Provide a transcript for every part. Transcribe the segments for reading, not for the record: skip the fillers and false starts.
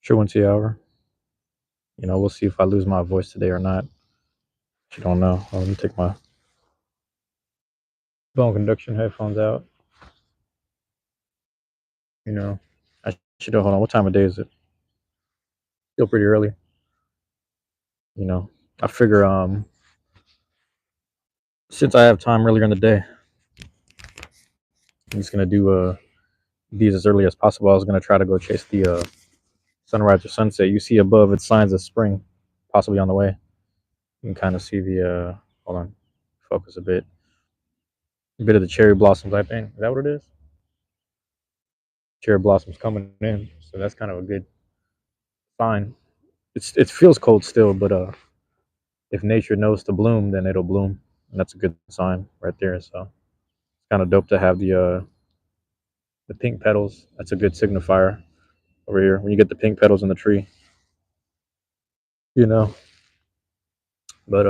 Truancy hour. We'll see if I lose my voice today or not. You don't know. Let me take my bone conduction headphones out. I should hold on. What time of day is it? Still pretty early. I figure since I have time earlier in the day, I'm just gonna do these as early as possible. I was gonna try to go chase the sunrise or sunset. You see above it signs of spring, possibly on the way. You can kind of see the hold on, focus a bit of the cherry blossoms. I think is that what it is? Cherry blossoms coming in, so that's kind of a good sign. It feels cold still, but if nature knows to bloom, then it'll bloom, and that's a good sign right there. So it's kind of dope to have the pink petals. That's a good signifier over here when you get the pink petals in the tree. You know, but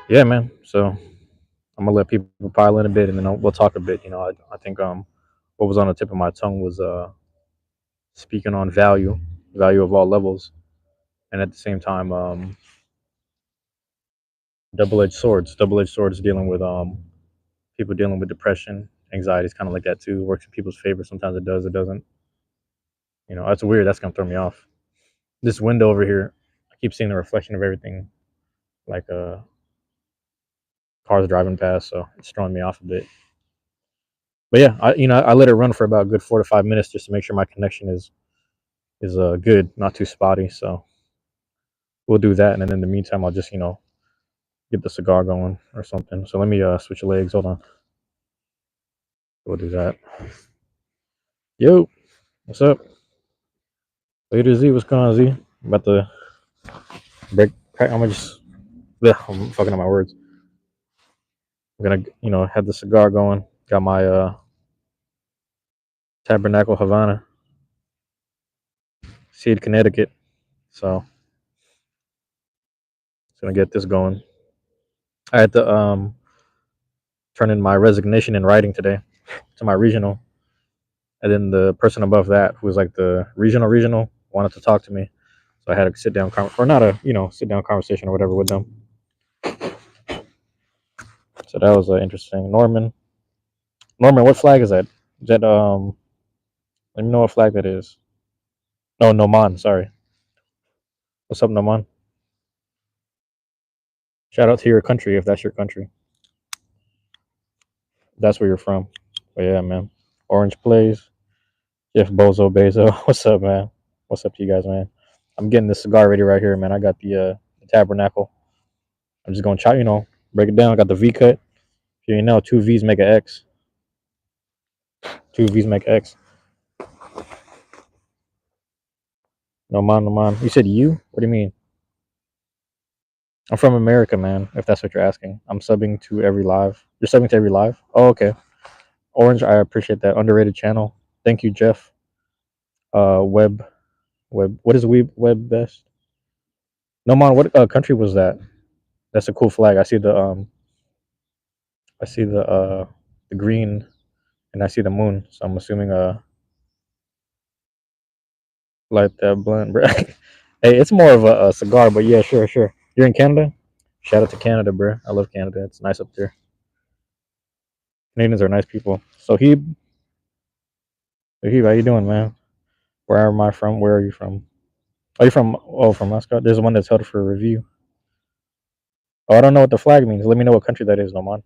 yeah, man. So I'm gonna let people pile in a bit, and then we'll talk a bit. I think what was on the tip of my tongue was speaking on value of all levels, and at the same time double-edged swords dealing with people dealing with depression, anxiety is kind of like that too. Works in people's favor. Sometimes it does, it doesn't. That's weird. That's gonna throw me off. This window over here, I keep seeing the reflection of everything, like cars driving past, so it's throwing me off a bit. But yeah, I let it run for about a good 4 to 5 minutes just to make sure my connection is good, not too spotty. So we'll do that, and then in the meantime, I'll just get the cigar going or something. So let me switch legs. Hold on. We'll do that. Yo, what's up? A to Z, what's going on, Z? I'm about to break. I'm gonna just. I'm fucking up my words. I'm gonna, have the cigar going. Got my Tabernacle Havana, Seed, Connecticut. So, just gonna get this going. I had to turn in my resignation in writing today to my regional, and then the person above that, who was like the regional, wanted to talk to me. So I had a sit down or not a sit down conversation or whatever with them. So that was interesting. Norman, what flag is that? Is that Let me know what flag that is. No, Noman. Sorry. What's up, Noman? Shout out to your country if that's your country. That's where you're from. But yeah, man. Orange plays. Jeff Bozo Bezo. What's up, man? What's up to you guys, man? I'm getting the cigar ready right here, man. I got the Tabernacle. I'm just gonna break it down. I got the V cut. You know, two V's make an X. Two V's make an X. No man, no man. You said you? What do you mean? I'm from America, man. If that's what you're asking, I'm subbing to every live. You're subbing to every live. Oh, okay. Orange, I appreciate that underrated channel. Thank you, Jeff. Web. What is web best? No man. What country was that? That's a cool flag. I see the green, and I see the moon. So I'm assuming light that blend, bro. Hey, it's more of a cigar, but yeah, sure. You're in Canada. Shout out to Canada, bro. I love Canada. It's nice up there. Canadians are nice people. So he, how you doing, man? Where am I from? Where are you from? Are you from? Oh, from Moscow. There's one that's held for review. Oh, I don't know what the flag means. Let me know what country that is, Noman.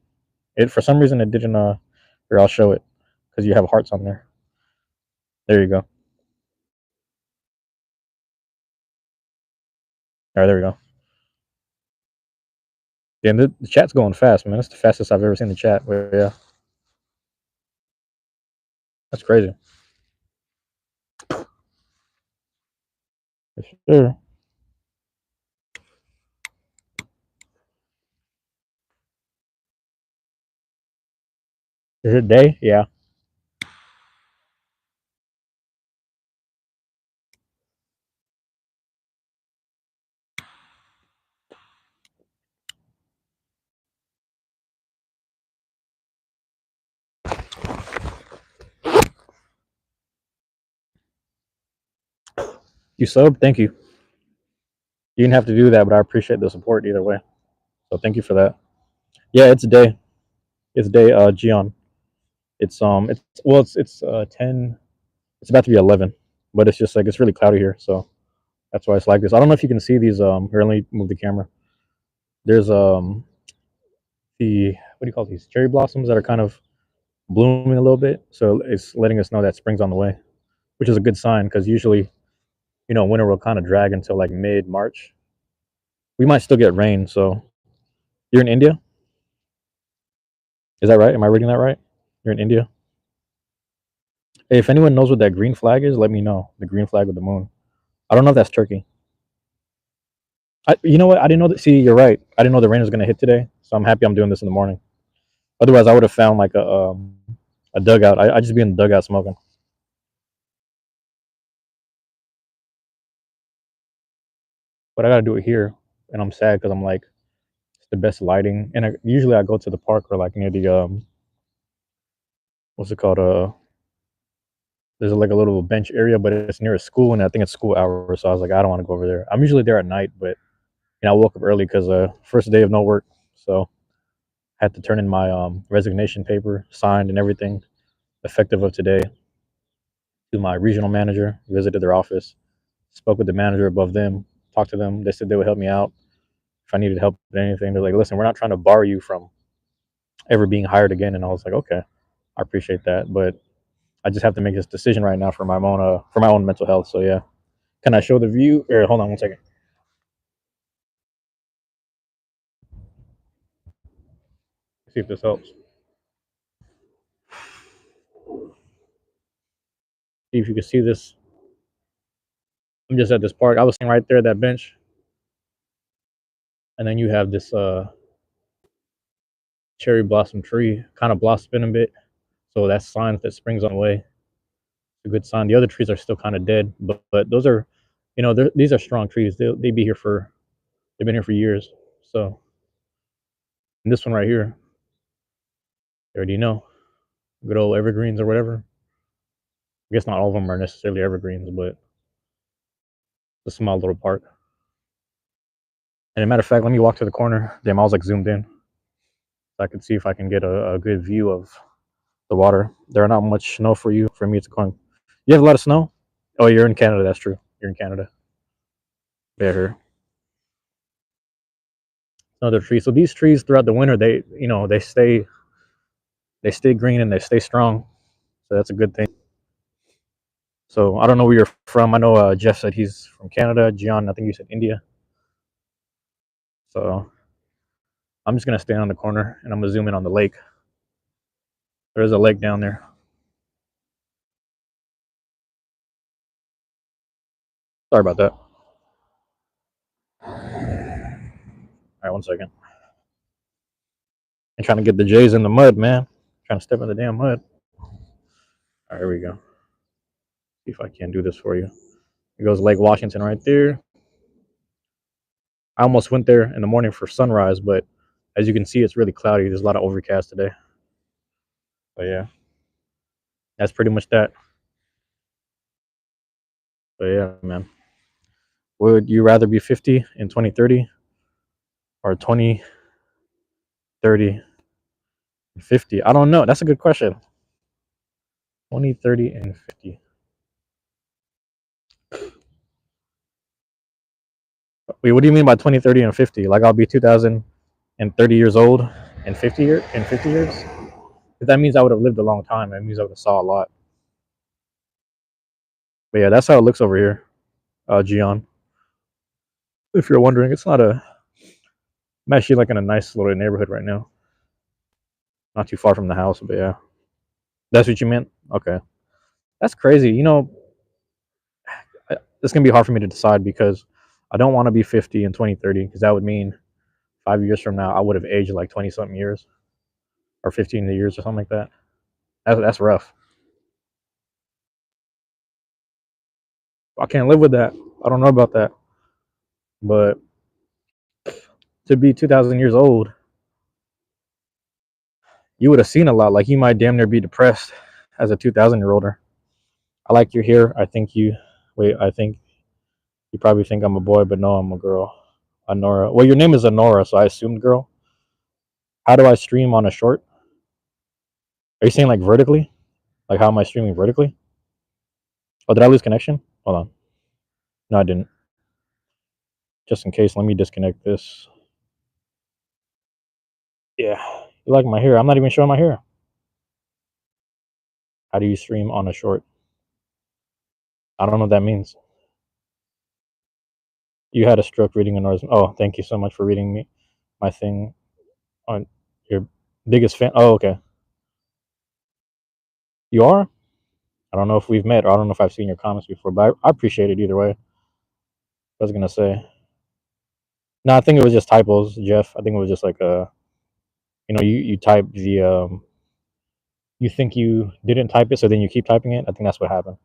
It for some reason it didn't. Here, I'll show it because you have hearts on there. There you go. All right, there we go. Yeah, the chat's going fast, man. That's the fastest I've ever seen the chat. But yeah, that's crazy. For sure. Is it day? Yeah. You sub? Thank you. You didn't have to do that, but I appreciate the support either way. So thank you for that. Yeah, it's day. It's day. Gion. It's 10. It's about to be 11, but it's just like it's really cloudy here, so that's why it's like this. I don't know if you can see these. Here, let me move the camera. There's the what do you call these cherry blossoms that are kind of blooming a little bit, so it's letting us know that spring's on the way, which is a good sign because usually winter will kind of drag until like mid March. We might still get rain. So you're in India, is that right? Am I reading that right? You're in India. Hey, if anyone knows what that green flag is, let me know. The green flag with the moon. I don't know if that's Turkey. You know what? I didn't know that. See, you're right. I didn't know the rain was gonna hit today, so I'm happy I'm doing this in the morning. Otherwise, I would have found like a dugout. I just be in the dugout smoking. But I gotta do it here, and I'm sad because I'm like it's the best lighting. And usually I go to the park or like near the what's it called? There's like a little bench area, but it's near a school, and I think it's school hours. So I was like, I don't want to go over there. I'm usually there at night, but I woke up early because first day of no work, so I had to turn in my resignation paper, signed and everything, effective of today, to my regional manager. Visited their office, spoke with the manager above them, talked to them. They said they would help me out if I needed help with anything. They're like, listen, we're not trying to bar you from ever being hired again. And I was like, okay, I appreciate that, but I just have to make this decision right now for my own mental health. So yeah, can I show the view? Or hold on one second. See if this helps. See if you can see this. I'm just at this park. I was sitting right there at that bench, and then you have this cherry blossom tree kind of blossoming a bit. So that's signs that spring's on the way. It's a good sign. The other trees are still kind of dead, but those are, these are strong trees. They be here for they've been here for years. So and this one right here, you already know, good old evergreens or whatever. I guess not all of them are necessarily evergreens, but it's a small little park. And a matter of fact, let me walk to the corner. Damn, I was like zoomed in, so I could see if I can get a good view of the water. There are not much snow for me to climb. You have a lot of snow. Oh, you're in Canada. That's true. You're in Canada. Yeah, here. Another tree. So these trees throughout the winter, they stay green and they stay strong. So that's a good thing. So I don't know where you're from. I know Jeff said he's from Canada. Gian, I think you said India. So I'm just gonna stand on the corner and I'm gonna zoom in on the lake. There's a lake down there. Sorry about that. All right, one second. I'm trying to get the J's in the mud, man. Trying to step in the damn mud. All right, here we go. See if I can do this for you. Here goes Lake Washington right there. I almost went there in the morning for sunrise, but as you can see, it's really cloudy. There's a lot of overcast today. But yeah, that's pretty much that. But yeah, man. Would you rather be 50 in 2030 or 20, 30, 50? I don't know. That's a good question. 20, 30, and 50. Wait, what do you mean by 20, 30, and 50? Like I'll be 2030 years old in 50 years? That means I would have lived a long time. That means I would have saw a lot. But yeah, that's how it looks over here, Gian. If you're wondering, it's not a. I'm actually like in a nice little neighborhood right now. Not too far from the house, but yeah. That's what you meant? Okay. That's crazy. It's going to be hard for me to decide because I don't want to be 50 in 2030 because that would mean 5 years from now I would have aged like 20 something years or 15 years or something like that. That's rough. I can't live with that. I don't know about that. But to be 2,000 years old, you would have seen a lot. Like you might damn near be depressed as a 2,000-year-older. I like your hair. I think you. Wait, I think You probably think I'm a boy, but no, I'm a girl. Honora. Well, your name is Honora, so I assumed girl. How do I stream on a short? Are you saying like vertically? Like how am I streaming vertically? Oh, did I lose connection? Hold on. No, I didn't. Just in case, let me disconnect this. Yeah. You like my hair? I'm not even showing my hair. How do you stream on a short? I don't know what that means. You had a stroke reading Honora's. Oh, thank you so much for reading me my thing on your biggest fan. Oh, okay. You are? I don't know if we've met or I don't know if I've seen your comments before, but I appreciate it either way. I was gonna say. No, I think it was just typos, Jeff. I think it was just like you type the you think you didn't type it, so then you keep typing it. I think that's what happened.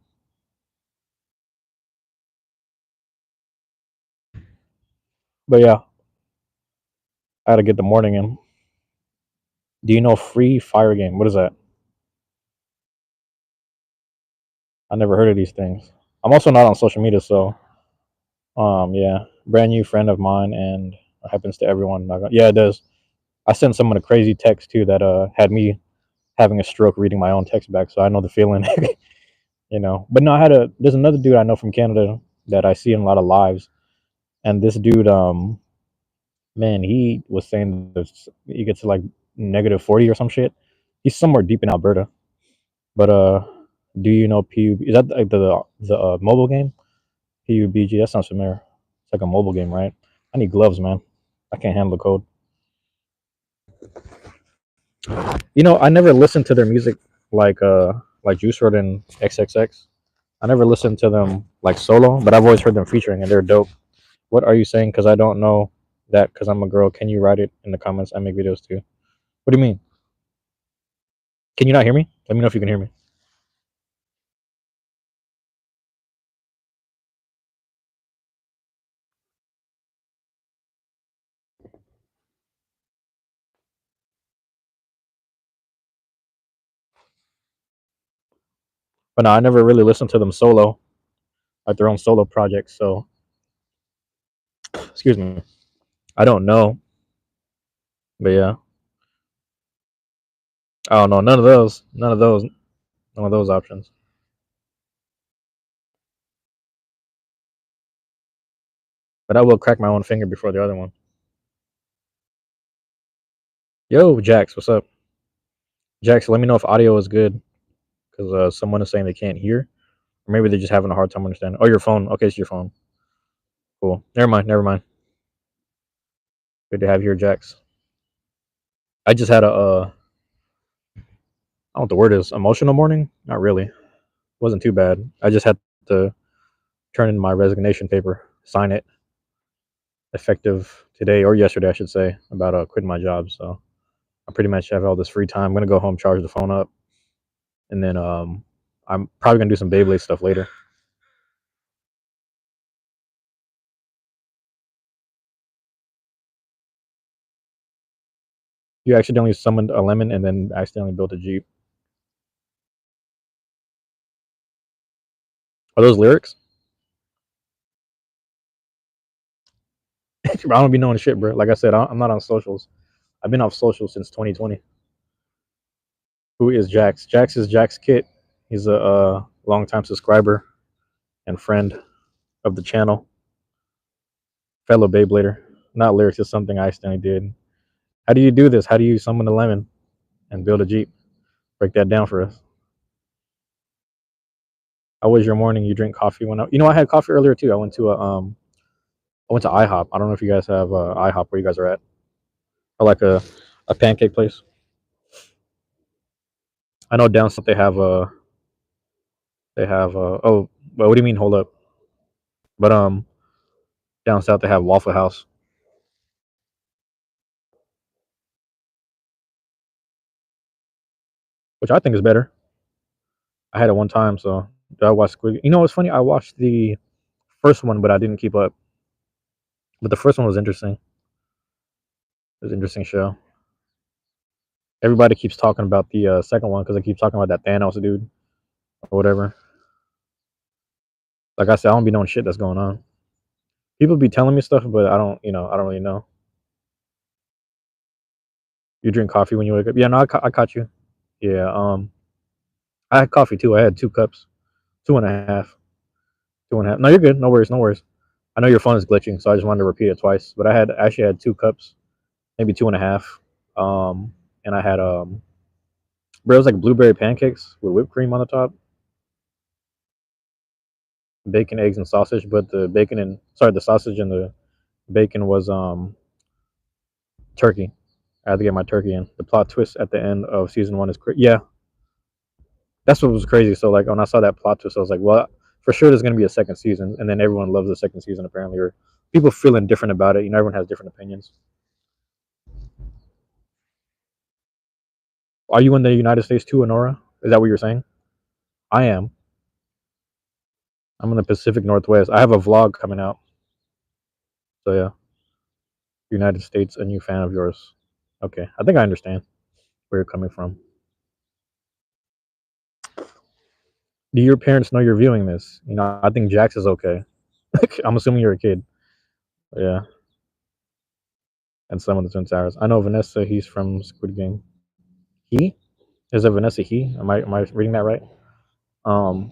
But yeah, I had to get the morning in. Do you know Free Fire Game? What is that? I never heard of these things. I'm also not on social media, so yeah, brand new friend of mine, and it happens to everyone. Yeah, it does. I sent someone a crazy text too that had me having a stroke reading my own text back, so I know the feeling. But no, there's another dude I know from Canada that I see in a lot of lives, and this dude, man, he was saying this, he gets to like -40 or some shit. He's somewhere deep in Alberta. But do you know PUB? Is that like the mobile game? PUBG. That sounds familiar. It's like a mobile game, right? I need gloves, man. I can't handle the cold. I never listened to their music like Juice WRLD and XXX. I never listened to them like solo, but I've always heard them featuring, and they're dope. What are you saying? Because I don't know that. Because I'm a girl. Can you write it in the comments? I make videos too. What do you mean? Can you not hear me? Let me know if you can hear me. But no, I never really listened to them solo, like their own solo projects. So, excuse me. I don't know, but yeah. Oh no, none of those, none of those options. But I will crack my own finger before the other one. Yo, Jax, what's up? Jax, let me know if audio is good because someone is saying they can't hear, or maybe they're just having a hard time understanding. Oh, your phone. Okay, it's your phone. Cool. Never mind. Never mind. Good to have you here, Jax. I just had I don't know what the word is, emotional morning. Not really. Wasn't too bad. I just had to turn in my resignation paper, sign it, effective today or yesterday, I should say, about quitting my job. So I pretty much have all this free time. I'm gonna go home, charge the phone up, and then I'm probably gonna do some Beyblade stuff later. You accidentally summoned a lemon and then accidentally built a jeep. Are those lyrics? I don't be knowing shit, bro. Like I said, I'm not on socials. I've been off social since 2020. Who is Jax? Jax is Jax Kit. He's a longtime subscriber and friend of the channel, fellow Beyblader. Not lyrics, is something I accidentally did. How do you do this? How do you summon a lemon and build a jeep? Break that down for us. How was your morning? You drink coffee when I had coffee earlier too. I went to IHOP. I don't know if you guys have IHOP where you guys are at, or like a pancake place. I know down south they have oh, well, what do you mean? Hold up. But down south they have Waffle House, which I think is better. I had it one time, so I watched Squid. You know what's funny? I watched the first one, but I didn't keep up. But the first one was interesting. It was an interesting show. Everybody keeps talking about the second one because they keep talking about that Thanos dude or whatever. Like I said, I don't be knowing shit that's going on. People be telling me stuff, but I don't, I don't really know. You drink coffee when you wake up? Yeah, no, I caught you. Yeah, I had coffee too. I had 2 cups, two and a half, two and a half. No, you're good. No worries, no worries. I know your phone is glitching, so I just wanted to repeat it twice. But I had actually had 2 cups, maybe two and a half. And I had bro, it was like blueberry pancakes with whipped cream on the top, bacon, eggs, and sausage. But the sausage and the bacon was turkey. I had to get my turkey in. The plot twist at the end of season 1 is yeah, that's what was crazy. So like when I saw that plot twist, I was like, well, for sure there's gonna be a second season, and then everyone loves the second season apparently, or people feeling different about it. Everyone has different opinions. Are you in the United States too, Honora? Is that what you're saying? I am. I'm in the Pacific Northwest. I have a vlog coming out. So yeah, United States, a new fan of yours. Okay, I think I understand where you're coming from. Do your parents know you're viewing this? I think Jax is okay. I'm assuming you're a kid. Yeah, and some of the Twin Towers. I know Vanessa. He's from Squid Game. He is it Vanessa? He? Am I reading that right? Um,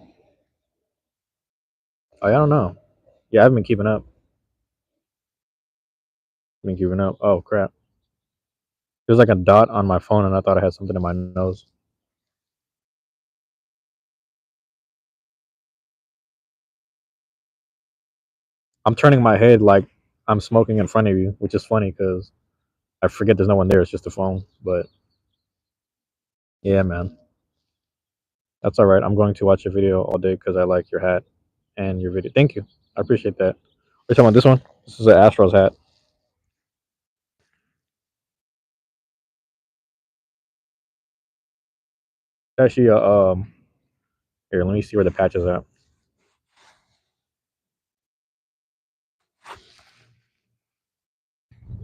I don't know. Yeah, I haven't been keeping up. Been keeping up. Oh crap! There's like a dot on my phone, and I thought I had something in my nose. I'm turning my head like I'm smoking in front of you, which is funny because I forget there's no one there. It's just a phone. But yeah, man, that's all right. I'm going to watch a video all day because I like your hat and your video. Thank you. I appreciate that. We're talking about this one. This is an Astros hat. Actually, here. Let me see where the patch is at.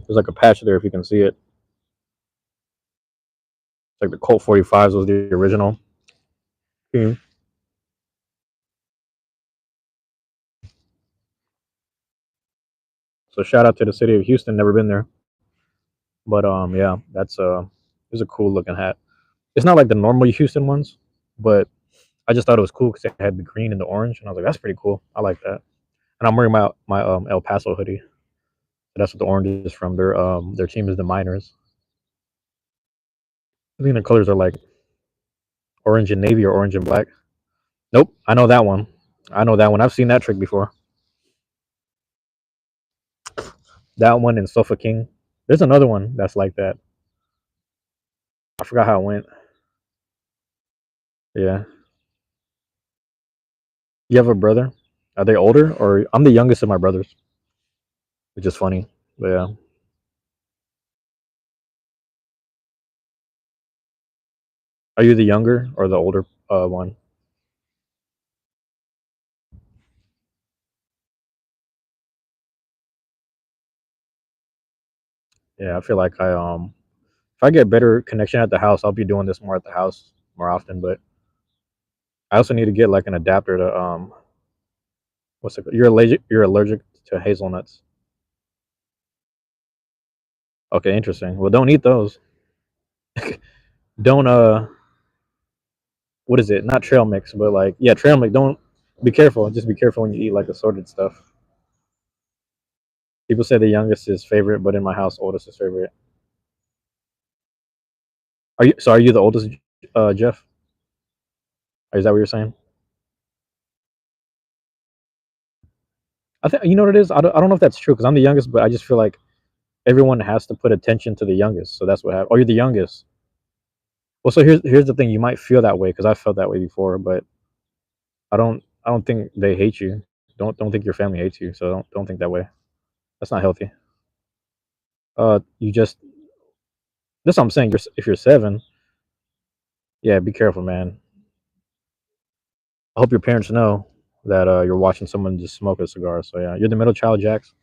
There's like a patch there if you can see it. It's like the Colt 45s was the original team. So shout out to the city of Houston. Never been there, but yeah, it's a cool looking hat. It's not like the normal Houston ones, but I just thought it was cool because it had the green and the orange, and I was like, that's pretty cool. I like that. And I'm wearing my El Paso hoodie. So that's what the orange is from. Their team is the Miners. I think the colors are like orange and navy or orange and black. Nope, I know that one. I know that one. I've seen that trick before. That one in Sofa King. There's another one that's like that. I forgot how it went. Yeah. You have a brother? Are they older or I'm the youngest of my brothers, which is funny. But yeah. Are you the younger or the older one? Yeah, I feel like if I get better connection at the house, I'll be doing this more at the house more often. But I also need to get like an adapter to what's it called? You're allergic to hazelnuts. Okay, interesting. Well, don't eat those. Don't what is it? Not trail mix, but like yeah, trail mix. Don't be careful. Just be careful when you eat like assorted stuff. People say the youngest is favorite, but in my house, oldest is favorite. Are you the oldest, Jeff? Is that what you're saying? I think you know what it is. I don't know if that's true because I'm the youngest, but I just feel like everyone has to put attention to the youngest, so that's what happened. Oh, you're the youngest. Well, so here's the thing. You might feel that way because I felt that way before, but I don't think they hate you. Don't think your family hates you. So don't think that way. That's not healthy. You just that's what I'm saying. If you're 7, yeah, be careful, man. I hope your parents know that you're watching someone just smoke a cigar. So yeah, you're the middle child, Jax.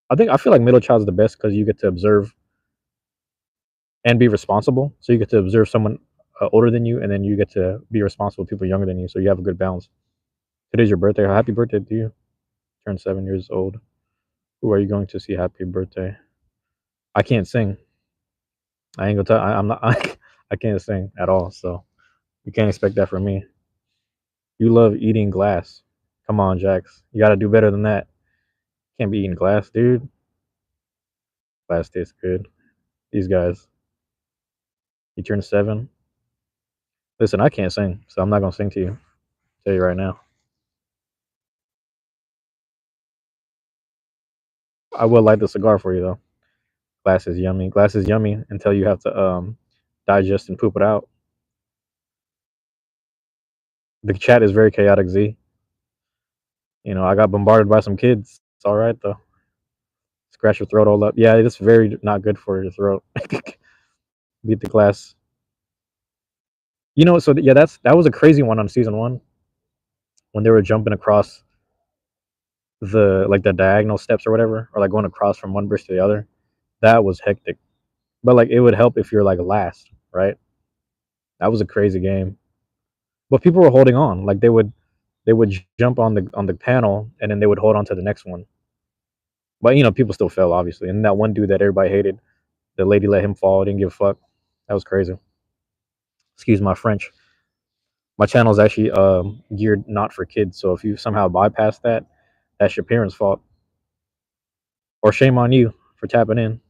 I feel like middle child is the best because you get to observe and be responsible. So you get to observe someone older than you, and then you get to be responsible with people younger than you. So you have a good balance. Today's your birthday. Happy birthday to you. Turn 7 years old. Who are you going to see? Happy birthday. I can't sing. I ain't gonna tell. I'm not. I can't sing at all. So you can't expect that from me. You love eating glass. Come on, Jax. You gotta do better than that. Can't be eating glass, dude. Glass tastes good. These guys. You turn 7. Listen, I can't sing, so I'm not gonna sing to you. Tell you right now. I will light the cigar for you though. Glass is yummy. Glass is yummy until you have to digest and poop it out. The chat is very chaotic. Z. I got bombarded by some kids. It's all right though. Scratch your throat all up. Yeah, it's very not good for your throat. Beat the glass. So yeah, that was a crazy one on season 1 when they were jumping across the diagonal steps or whatever, or like going across from one bridge to the other. That was hectic. But like it would help if you're like last, right? That was a crazy game. But people were holding on. Like they would jump on the panel and then they would hold on to the next one. But people still fell obviously. And that one dude that everybody hated, the lady let him fall, didn't give a fuck. That was crazy. Excuse my French. My channel is actually geared not for kids. So if you somehow bypass that, that's your parents' fault. Or shame on you for tapping in.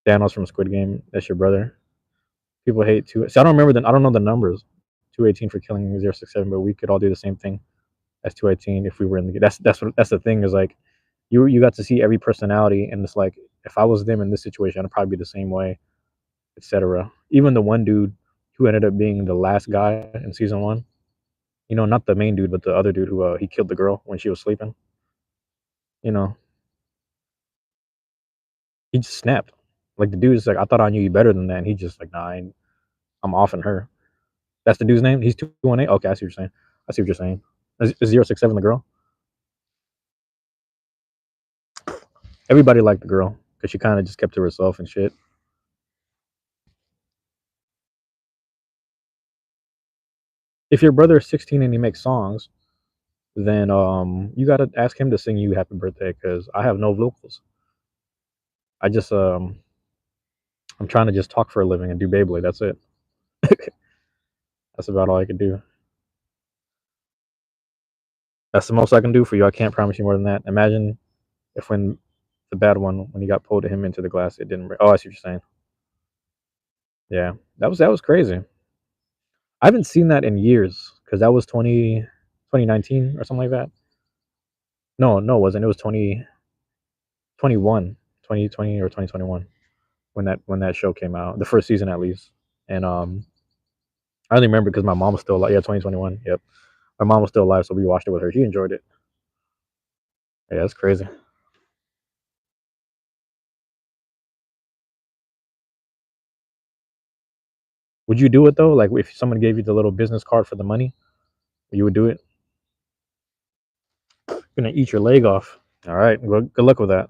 Thanos from Squid Game, that's your brother. People hate two. See, I don't know the numbers. 218 for killing 067, but we could all do the same thing as 218 if we were in the. That's the thing is like, you got to see every personality, and it's like if I was them in this situation, I'd probably be the same way, etc. Even the one dude who ended up being the last guy in season 1. Not the main dude, but the other dude who he killed the girl when she was sleeping. You know, he just snapped. Like the dude's like, I thought I knew you better than that. And he just like, nah, I'm offing her. That's the dude's name. He's 218. Okay, I see what you're saying. I see what you're saying. Is 067 the girl? Everybody liked the girl because she kind of just kept to herself and shit. If your brother is 16 and he makes songs, then you gotta ask him to sing you happy birthday because I have no vocals. I just I'm trying to just talk for a living and do Beyblade. That's it. That's about all I can do. That's the most I can do for you. I can't promise you more than that. Imagine if when the bad one when he got pulled him into the glass, it didn't break. Oh, I see what you're saying. Yeah, that was crazy. I haven't seen that in years because that was 2019 or something like that. No, it wasn't. It was 2021, 2020 or 2021 when that show came out, the first season at least. And I only remember because my mom was still alive. Yeah, 2021. Yep, my mom was still alive, so we watched it with her. She enjoyed it. Yeah, that's crazy. Would you do it though? Like if someone gave you the little business card for the money, you would do it? You're gonna eat your leg off. All right, well, good luck with that.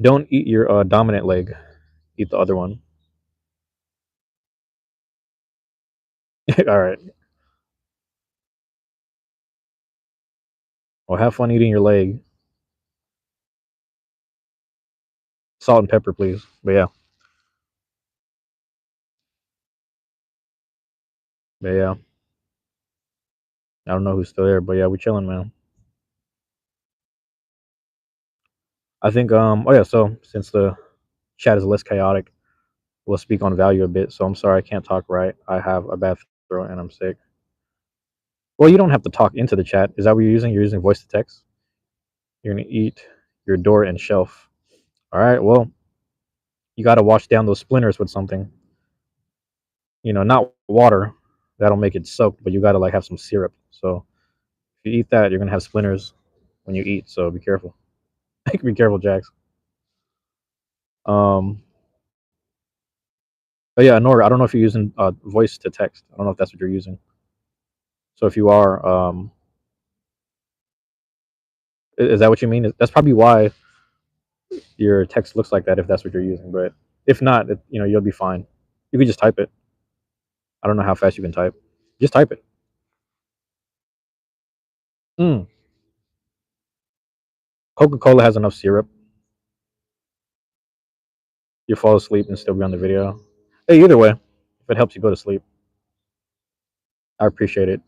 Don't eat your dominant leg. Eat the other one. All right. Well, have fun eating your leg. Salt and pepper, please. But yeah, but yeah. I don't know who's still there, but yeah, we chilling, man. I think oh yeah, so since the chat is less chaotic, we'll speak on value a bit. So I'm sorry I can't talk right. I have a bad throat and I'm sick. Well, you don't have to talk into the chat. Is that what you're using? You're using voice to text? You're gonna eat your door and shelf. All right, well, you gotta wash down those splinters with something. Not water. That'll make it soaked, but you gotta like have some syrup. So if you eat that, you're gonna have splinters when you eat. So be careful. Be careful, Jax. Um, but yeah, Nora, I don't know if you're using voice to text. I don't know if that's what you're using. So if you are, is that what you mean? That's probably why your text looks like that if that's what you're using. But if not, you'll be fine. You could just type it. I don't know how fast you can type. Just type it. Mm. Coca-Cola has enough syrup. You fall asleep and still be on the video. Hey, either way, if it helps you go to sleep, I appreciate it.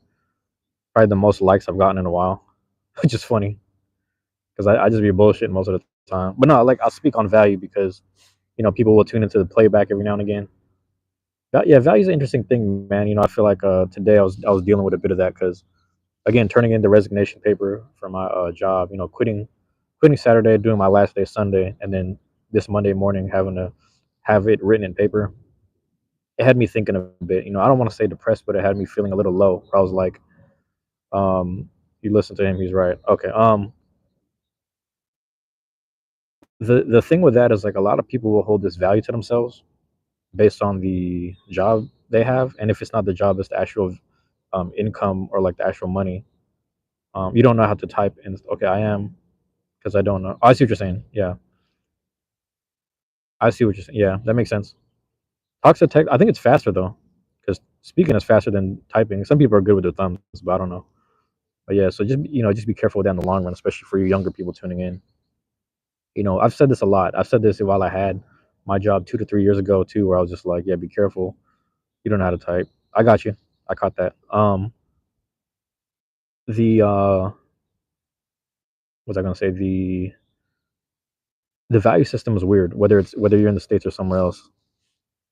Probably the most likes I've gotten in a while, which is funny because I just be bullshitting most of the time. But no, like I'll speak on value because people will tune into the playback every now and again. Yeah, value is an interesting thing, man. I feel like today I was dealing with a bit of that because again, turning in the resignation paper for my job. Quitting Saturday, doing my last day Sunday, and then this Monday morning having to have it written in paper. It had me thinking a bit. I don't want to say depressed, but it had me feeling a little low. I was like, you listen to him, he's right. Okay. The thing with that is like a lot of people will hold this value to themselves based on the job they have, and if it's not the job, it's the actual income or like the actual money. You don't know how to type in. Okay, I am because I don't know. Oh, I see what you're saying. Yeah, I see what you're saying. Yeah, that makes sense. Talk to text. I think it's faster though, because speaking is faster than typing. Some people are good with their thumbs, but I don't know. But yeah, so just be careful with that in the long run, especially for you younger people tuning in. I've said this a lot. I've said this while I had my job 2 to 3 years ago too, where I was just like, yeah, be careful. You don't know how to type. I got you. I caught that. The what was I gonna say? The value system is weird. Whether you're in the States or somewhere else.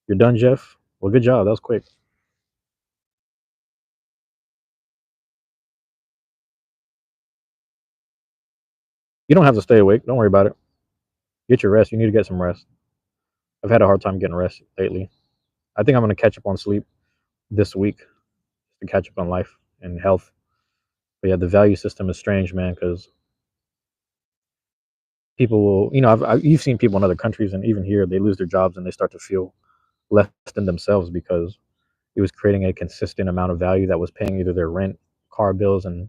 You're done, Jeff. Well, good job. That was quick. You don't have to stay awake. Don't worry about it. Get your rest. You need to get some rest. I've had a hard time getting rest lately. I think I'm gonna catch up on sleep this week to catch up on life and health. But yeah, the value system is strange, man, because people will, you've seen people in other countries and even here, they lose their jobs and they start to feel less than themselves because it was creating a consistent amount of value that was paying either their rent, car bills, and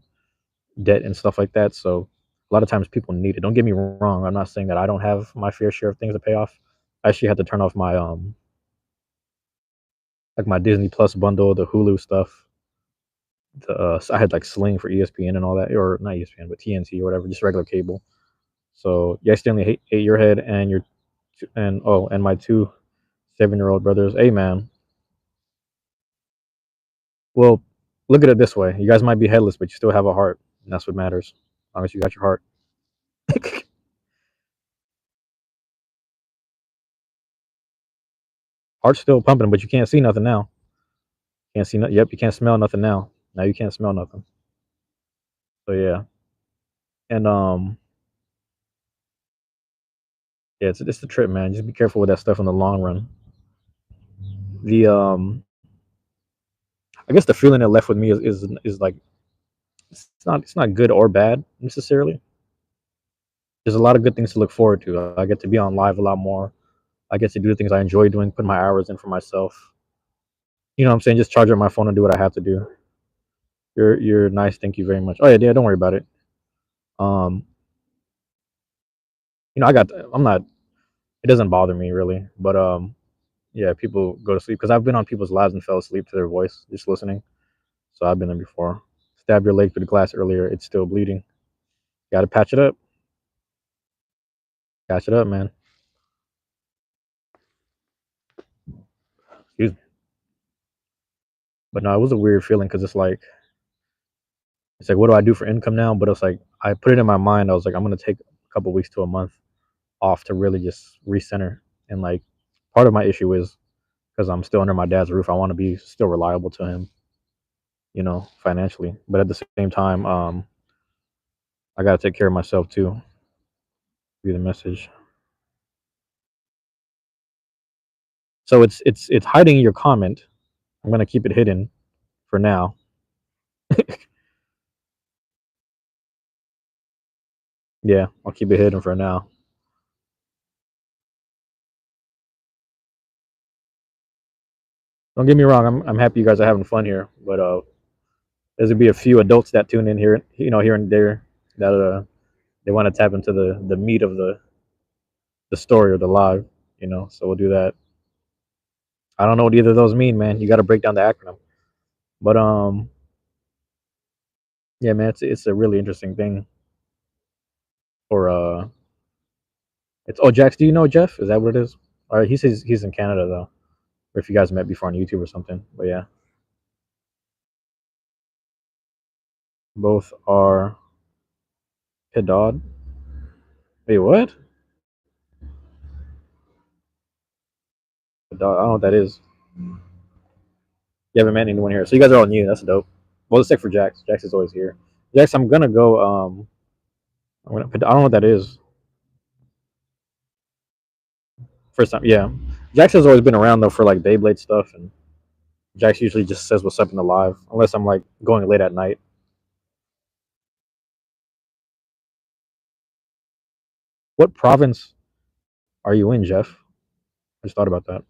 debt and stuff like that. So a lot of times people need it. Don't get me wrong. I'm not saying that I don't have my fair share of things to pay off. I actually had to turn off my like my Disney Plus bundle, the Hulu stuff. I had like Sling for ESPN and all that, or not ESPN, but TNT or whatever, just regular cable. So you accidentally ate your head and your and my 2 7-year-old brothers. Hey man, well look at it this way: you guys might be headless, but you still have a heart, and that's what matters. As long as you got your heart, heart's still pumping, but you can't see nothing now. Can't see nothing. Yep, you can't smell nothing now. Now you can't smell nothing. So yeah, and yeah, it's the trip, man. Just be careful with that stuff in the long run. The I guess the feeling it left with me is like it's not good or bad necessarily. There's a lot of good things to look forward to. I get to be on live a lot more. I get to do the things I enjoy doing, put my hours in for myself. You know what I'm saying? Just charge up my phone and do what I have to do. You're nice, thank you very much. Oh yeah, don't worry about it. Um, I'm not. It doesn't bother me really, but yeah, people go to sleep because I've been on people's lives and fell asleep to their voice just listening. So I've been there before. Stab your leg through the glass earlier. It's still bleeding. Got to patch it up. Patch it up, man. Excuse me. But no, it was a weird feeling because it's like, what do I do for income now? But it's like I put it in my mind. I was like, I'm gonna take a couple weeks to a month off to really just recenter. And like, part of my issue is because I'm still under my dad's roof. I want to be still reliable to him, financially. But at the same time, I got to take care of myself too. Be the message. So it's hiding your comment. I'm gonna keep it hidden for now. Yeah, I'll keep it hidden for now. Don't get me wrong. I'm happy you guys are having fun here, but there's gonna be a few adults that tune in here, here and there that they want to tap into the meat of the story or the live. So we'll do that. I don't know what either of those mean, man. You got to break down the acronym. But Yeah, man, it's a really interesting thing for it's oh Jax, do you know Jeff? Is that what it is? All right, he says he's in Canada though. Or if you guys met before on YouTube or something. But yeah, both are Pedod. Wait, what? Pedod, I don't know what that is. You haven't met anyone here, so you guys are all new. That's dope. Well, let's check for Jax. Jax is always here. Jax, I'm gonna go. I don't know what that is. First time, yeah. Jax has always been around though for like Beyblade stuff, and Jax usually just says what's up in the live, unless I'm like going late at night. What province are you in, Jeff? I just thought about that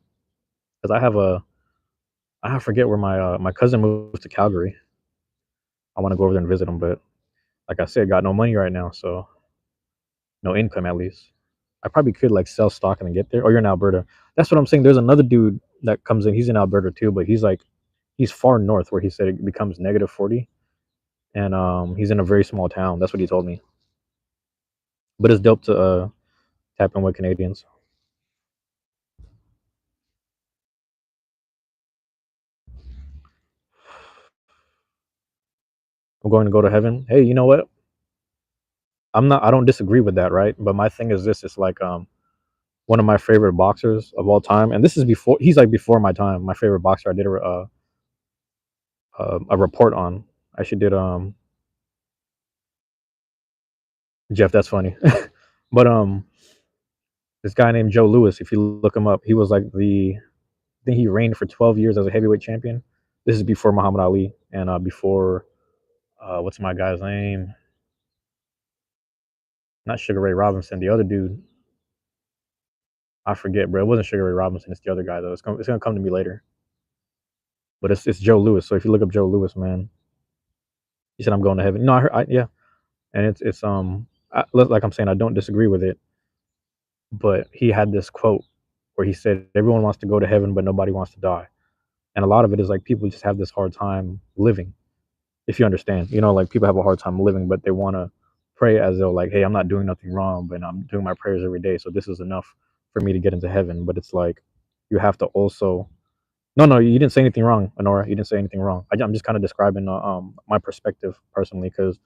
because I forget where my cousin moved to Calgary. I want to go over there and visit him, but like I said, got no money right now, so no income at least. I probably could like sell stock and then get there. Oh, you're in Alberta. That's what I'm saying. There's another dude that comes in. He's in Alberta too, but he's far north where he said it becomes -40, and he's in a very small town. That's what he told me. But it's dope to tap in with Canadians. I'm going to go to heaven. Hey, you know what? I don't disagree with that, right? But my thing is this: it's like one of my favorite boxers of all time, and this is before he's like before my time. My favorite boxer. I did a report on. I should did Jeff. That's funny, but this guy named Joe Lewis. If you look him up, he was like I think he reigned for 12 years as a heavyweight champion. This is before Muhammad Ali and before what's my guy's name? Not Sugar Ray Robinson. The other dude, I forget, bro. It wasn't Sugar Ray Robinson. It's the other guy though. It's gonna come to me later. But it's Joe Lewis. So if you look up Joe Lewis, man, he said I'm going to heaven. No, yeah, and like I'm saying, I don't disagree with it. But he had this quote where he said, "Everyone wants to go to heaven, but nobody wants to die." And a lot of it is like people just have this hard time living. If you understand, like people have a hard time living, but they want to pray as though like, "Hey, I'm not doing nothing wrong, but I'm doing my prayers every day, so this is enough for me to get into heaven." But it's like you have to also no, no, you didn't say anything wrong, Honora. You didn't say anything wrong. I'm just kind of describing my perspective personally, because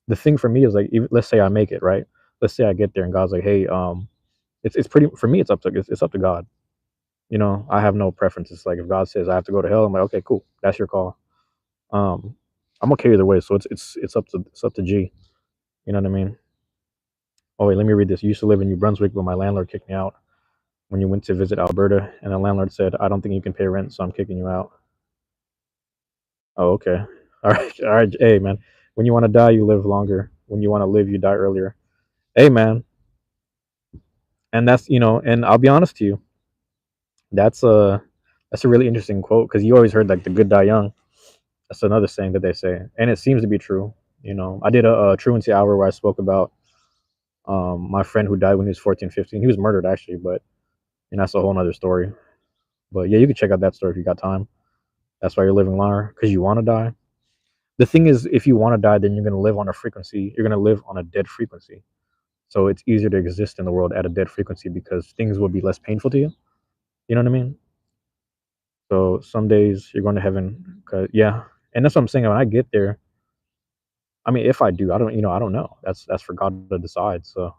the thing for me is like, even, let's say I make it right. Let's say I get there and God's like, hey, it's pretty for me. It's up to God. I have no preferences. Like if God says I have to go to hell, I'm like, okay, cool, that's your call. Um, I'm okay either way. So it's up to G. You know what I mean? Oh wait, let me read this. You used to live in New Brunswick, but my landlord kicked me out when you went to visit Alberta, and the landlord said, I don't think you can pay rent, so I'm kicking you out. Oh, okay. All right, all right. Hey, man. When you want to die, you live longer. When you want to live, you die earlier. Hey, man. And and I'll be honest to you, that's a that's a really interesting quote because you always heard like the good die young. That's another saying that they say, and it seems to be true. I did a truancy hour where I spoke about my friend who died when he was 14, 15. He was murdered actually, but that's a whole other story. But yeah, you can check out that story if you got time. That's why you're living longer because you want to die. The thing is, if you want to die, then you're going to live on a frequency. You're going to live on a dead frequency. So it's easier to exist in the world at a dead frequency because things will be less painful to you. You know what I mean? So some days you're going to heaven. Yeah, and that's what I'm saying. When I get there, I mean, if I do, I don't know. That's for God to decide. So,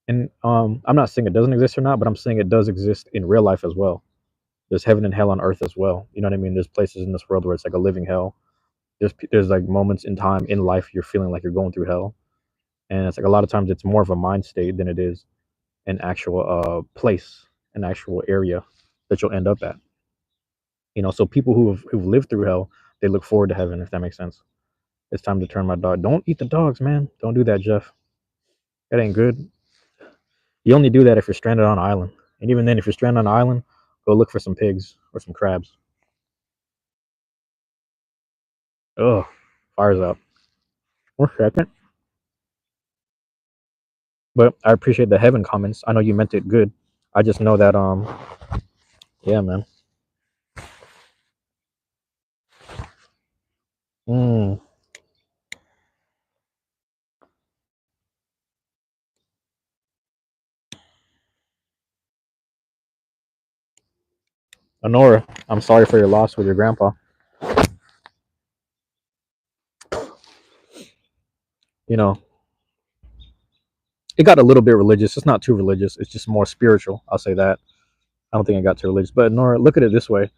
and I'm not saying it doesn't exist or not, but I'm saying it does exist in real life as well. There's heaven and hell on earth as well. You know what I mean? There's places in this world where it's like a living hell. There's like moments in time in life you're feeling like you're going through hell, and it's like a lot of times it's more of a mind state than it is an actual place, an actual area that you'll end up at. So people who've lived through hell, they look forward to heaven, if that makes sense. It's time to turn my dog. Don't eat the dogs, man. Don't do that, Jeff. That ain't good. You only do that if you're stranded on an island. And even then, if you're stranded on an island, go look for some pigs or some crabs. Ugh, fire's up. One second. But I appreciate the heaven comments. I know you meant it good. I just know that yeah, man. Mm. Honora, I'm sorry for your loss with your grandpa. You know, it got a little bit religious. It's not too religious. It's just more spiritual. I'll say that. I don't think it got too religious. But Nora, look at it this way: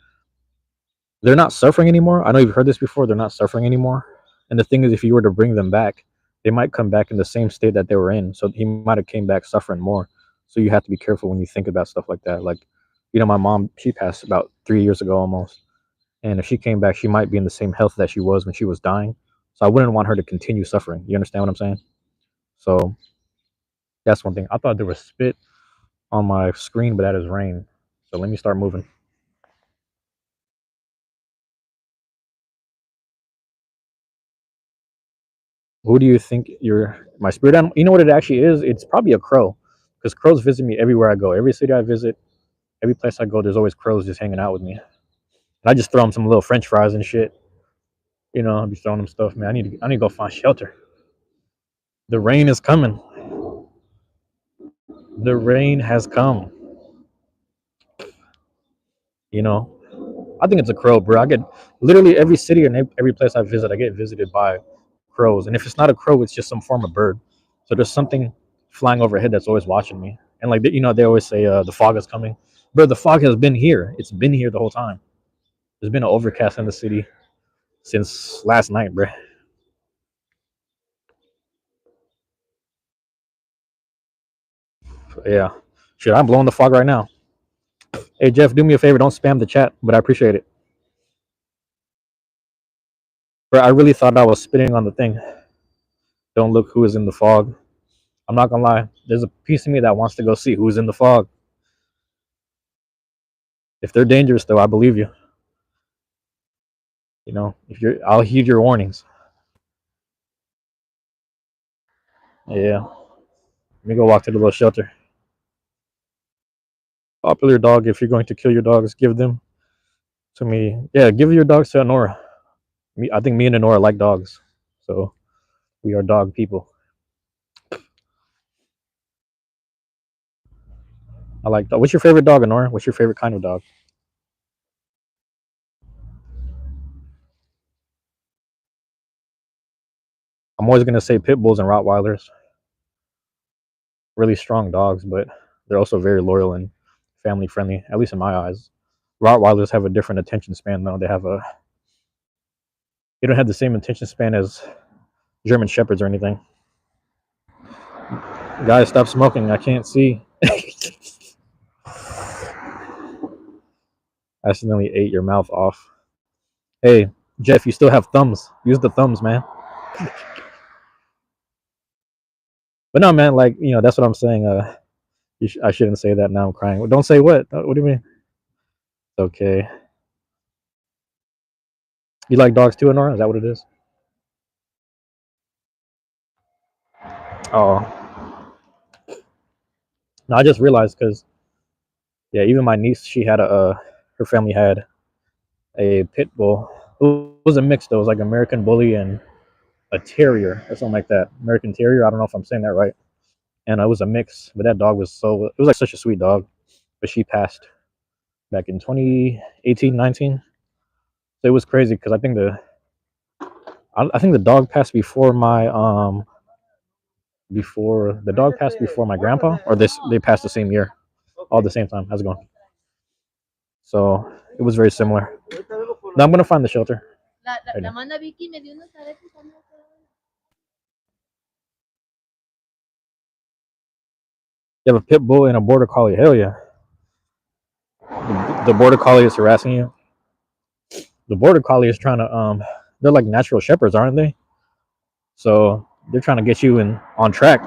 they're not suffering anymore. I know you've heard this before. They're not suffering anymore. And the thing is, if you were to bring them back, they might come back in the same state that they were in. So he might have came back suffering more. So you have to be careful when you think about stuff like that. Like, my mom, she passed about 3 years ago almost. And if she came back, she might be in the same health that she was when she was dying. So I wouldn't want her to continue suffering. You understand what I'm saying? So that's one thing. I thought there was spit on my screen, but that is rain. So let me start moving. Who do you think my spirit animal? You know what it actually is? It's probably a crow, because crows visit me everywhere I go. Every city I visit, every place I go, there's always crows just hanging out with me. And I just throw them some little French fries and shit. I'll be throwing them stuff, man. I need to go find shelter. The rain is coming. The rain has come. You know, I think it's a crow, bro. I get literally every city and every place I visit, I get visited by crows. And if it's not a crow, it's just some form of bird. So there's something flying overhead that's always watching me. And like they always say the fog is coming. Bro, the fog has been here. It's been here the whole time. There's been an overcast in the city since last night, bro. Yeah. Shit, I'm blowing the fog right now. Hey Jeff, do me a favor, don't spam the chat, but I appreciate it. Bro, I really thought I was spitting on the thing. Don't look who is in the fog. I'm not gonna lie. There's a piece of me that wants to go see who's in the fog. If they're dangerous, though, I believe you. I'll heed your warnings. Yeah. Let me go walk to the little shelter. Popular dog. If you're going to kill your dogs, give them to me. Yeah, give your dogs to Honora. I think me and Honora like dogs, so we are dog people. I like. What's your favorite dog, Honora? What's your favorite kind of dog? I'm always gonna say pit bulls and Rottweilers. Really strong dogs, but they're also very loyal and family friendly. At least in my eyes. Rottweilers have a different attention span, though. They don't have the same attention span as German shepherds or anything. Guys, stop smoking. I can't see. Accidentally ate your mouth off. Hey, Jeff, you still have thumbs. Use the thumbs, man. But no, man, like, that's what I'm saying. I shouldn't say that. Now I'm crying. Don't say what? What do you mean? Okay. You like dogs too, Honora? Is that what it is? Oh, no, I just realized because, yeah, even my niece, her family had a pit bull. It was a mix, though. It was like American Bully and a Terrier or something like that. American Terrier. I don't know if I'm saying that right. And it was a mix, but that dog it was like such a sweet dog. But she passed back in 2018, 19. So it was crazy because I think the dog passed before my grandpa, or they passed the same year, all at the same time. How's it going? So it was very similar. Now I'm gonna find the shelter. Right now. You have a pit bull and a border collie. Hell yeah. The border collie is harassing you. The border collie is trying to they're like natural shepherds, aren't they? So they're trying to get you on track.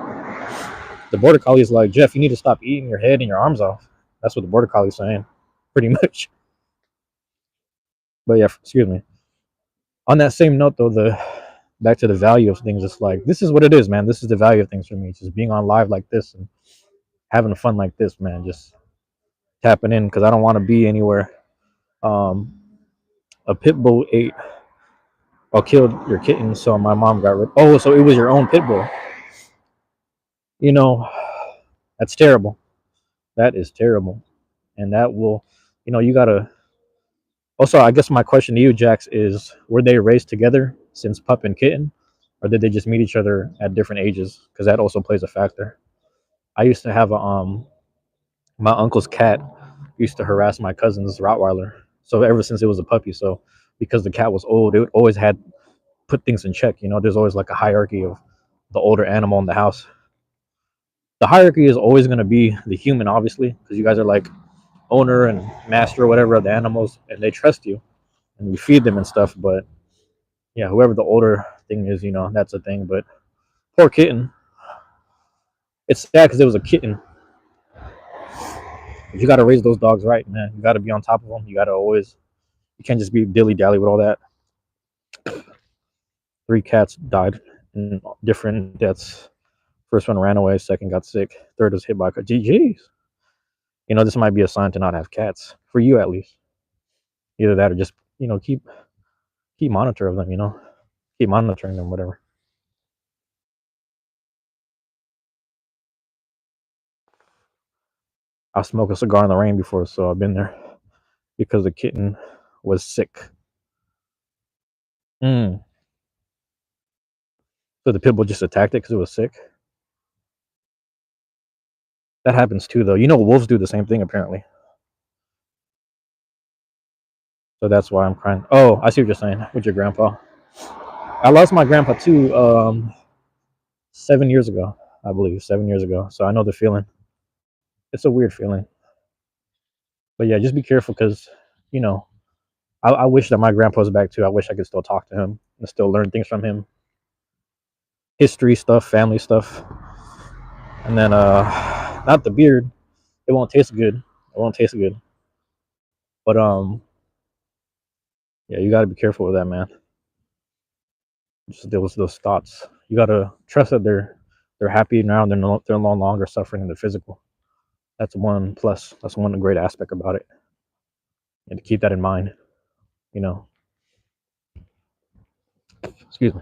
The border collie is like, Jeff, you need to stop eating your head and your arms off. That's what the border collie is saying, pretty much. But yeah, excuse me. On that same note, though, the back to the value of things, it's like this is what it is, man. This is the value of things for me. Just being on live like this and having fun like this, man. Just tapping in because I don't want to be anywhere. Um, a pit bull ate or killed your kitten, so my mom got rid. Oh, so it was your own pit bull. You know, that's terrible. That is terrible, and that will, you gotta. Also, I guess my question to you, Jax, is were they raised together since pup and kitten, or did they just meet each other at different ages? Because that also plays a factor. I used to have a my uncle's cat used to harass my cousin's Rottweiler. So ever since it was a puppy, so because the cat was old, it always had put things in check. You know, there's always like a hierarchy of the older animal in the house. The hierarchy is always going to be the human, obviously, because you guys are like owner and master or whatever of the animals, and they trust you and you feed them and stuff. But yeah, whoever the older thing is, you know, that's a thing. But poor kitten, it's sad because it was a kitten. But you got to raise those dogs right, man. You got to be on top of them. You got to always, you can't just be dilly dally with all that. 3 cats died in different deaths. First one ran away, second got sick, third was hit by a car. GG's. You know, this might be a sign to not have cats, for you at least. Either that or just, you know, keep monitor of them, you know. Keep monitoring them, whatever. I smoked a cigar in the rain before, so I've been there because the kitten was sick. Mm. So the pit bull just attacked it because it was sick. That happens too, though. You know, wolves do the same thing apparently. So that's why I'm crying. Oh, I see what you're saying with your grandpa. I lost my grandpa too 7 years ago, I believe, 7 years ago. So I know the feeling. It's a weird feeling. But yeah, just be careful because, you know, I wish that my grandpa was back too. I wish I could still talk to him and still learn things from him, history stuff, family stuff, and then not the beard. It won't taste good. It won't taste good. But yeah, you got to be careful with that, man. Just deal with those thoughts. You got to trust that they're happy now. And they're no longer suffering in the physical. That's one plus. That's one great aspect about it, and to keep that in mind. You know. Excuse me.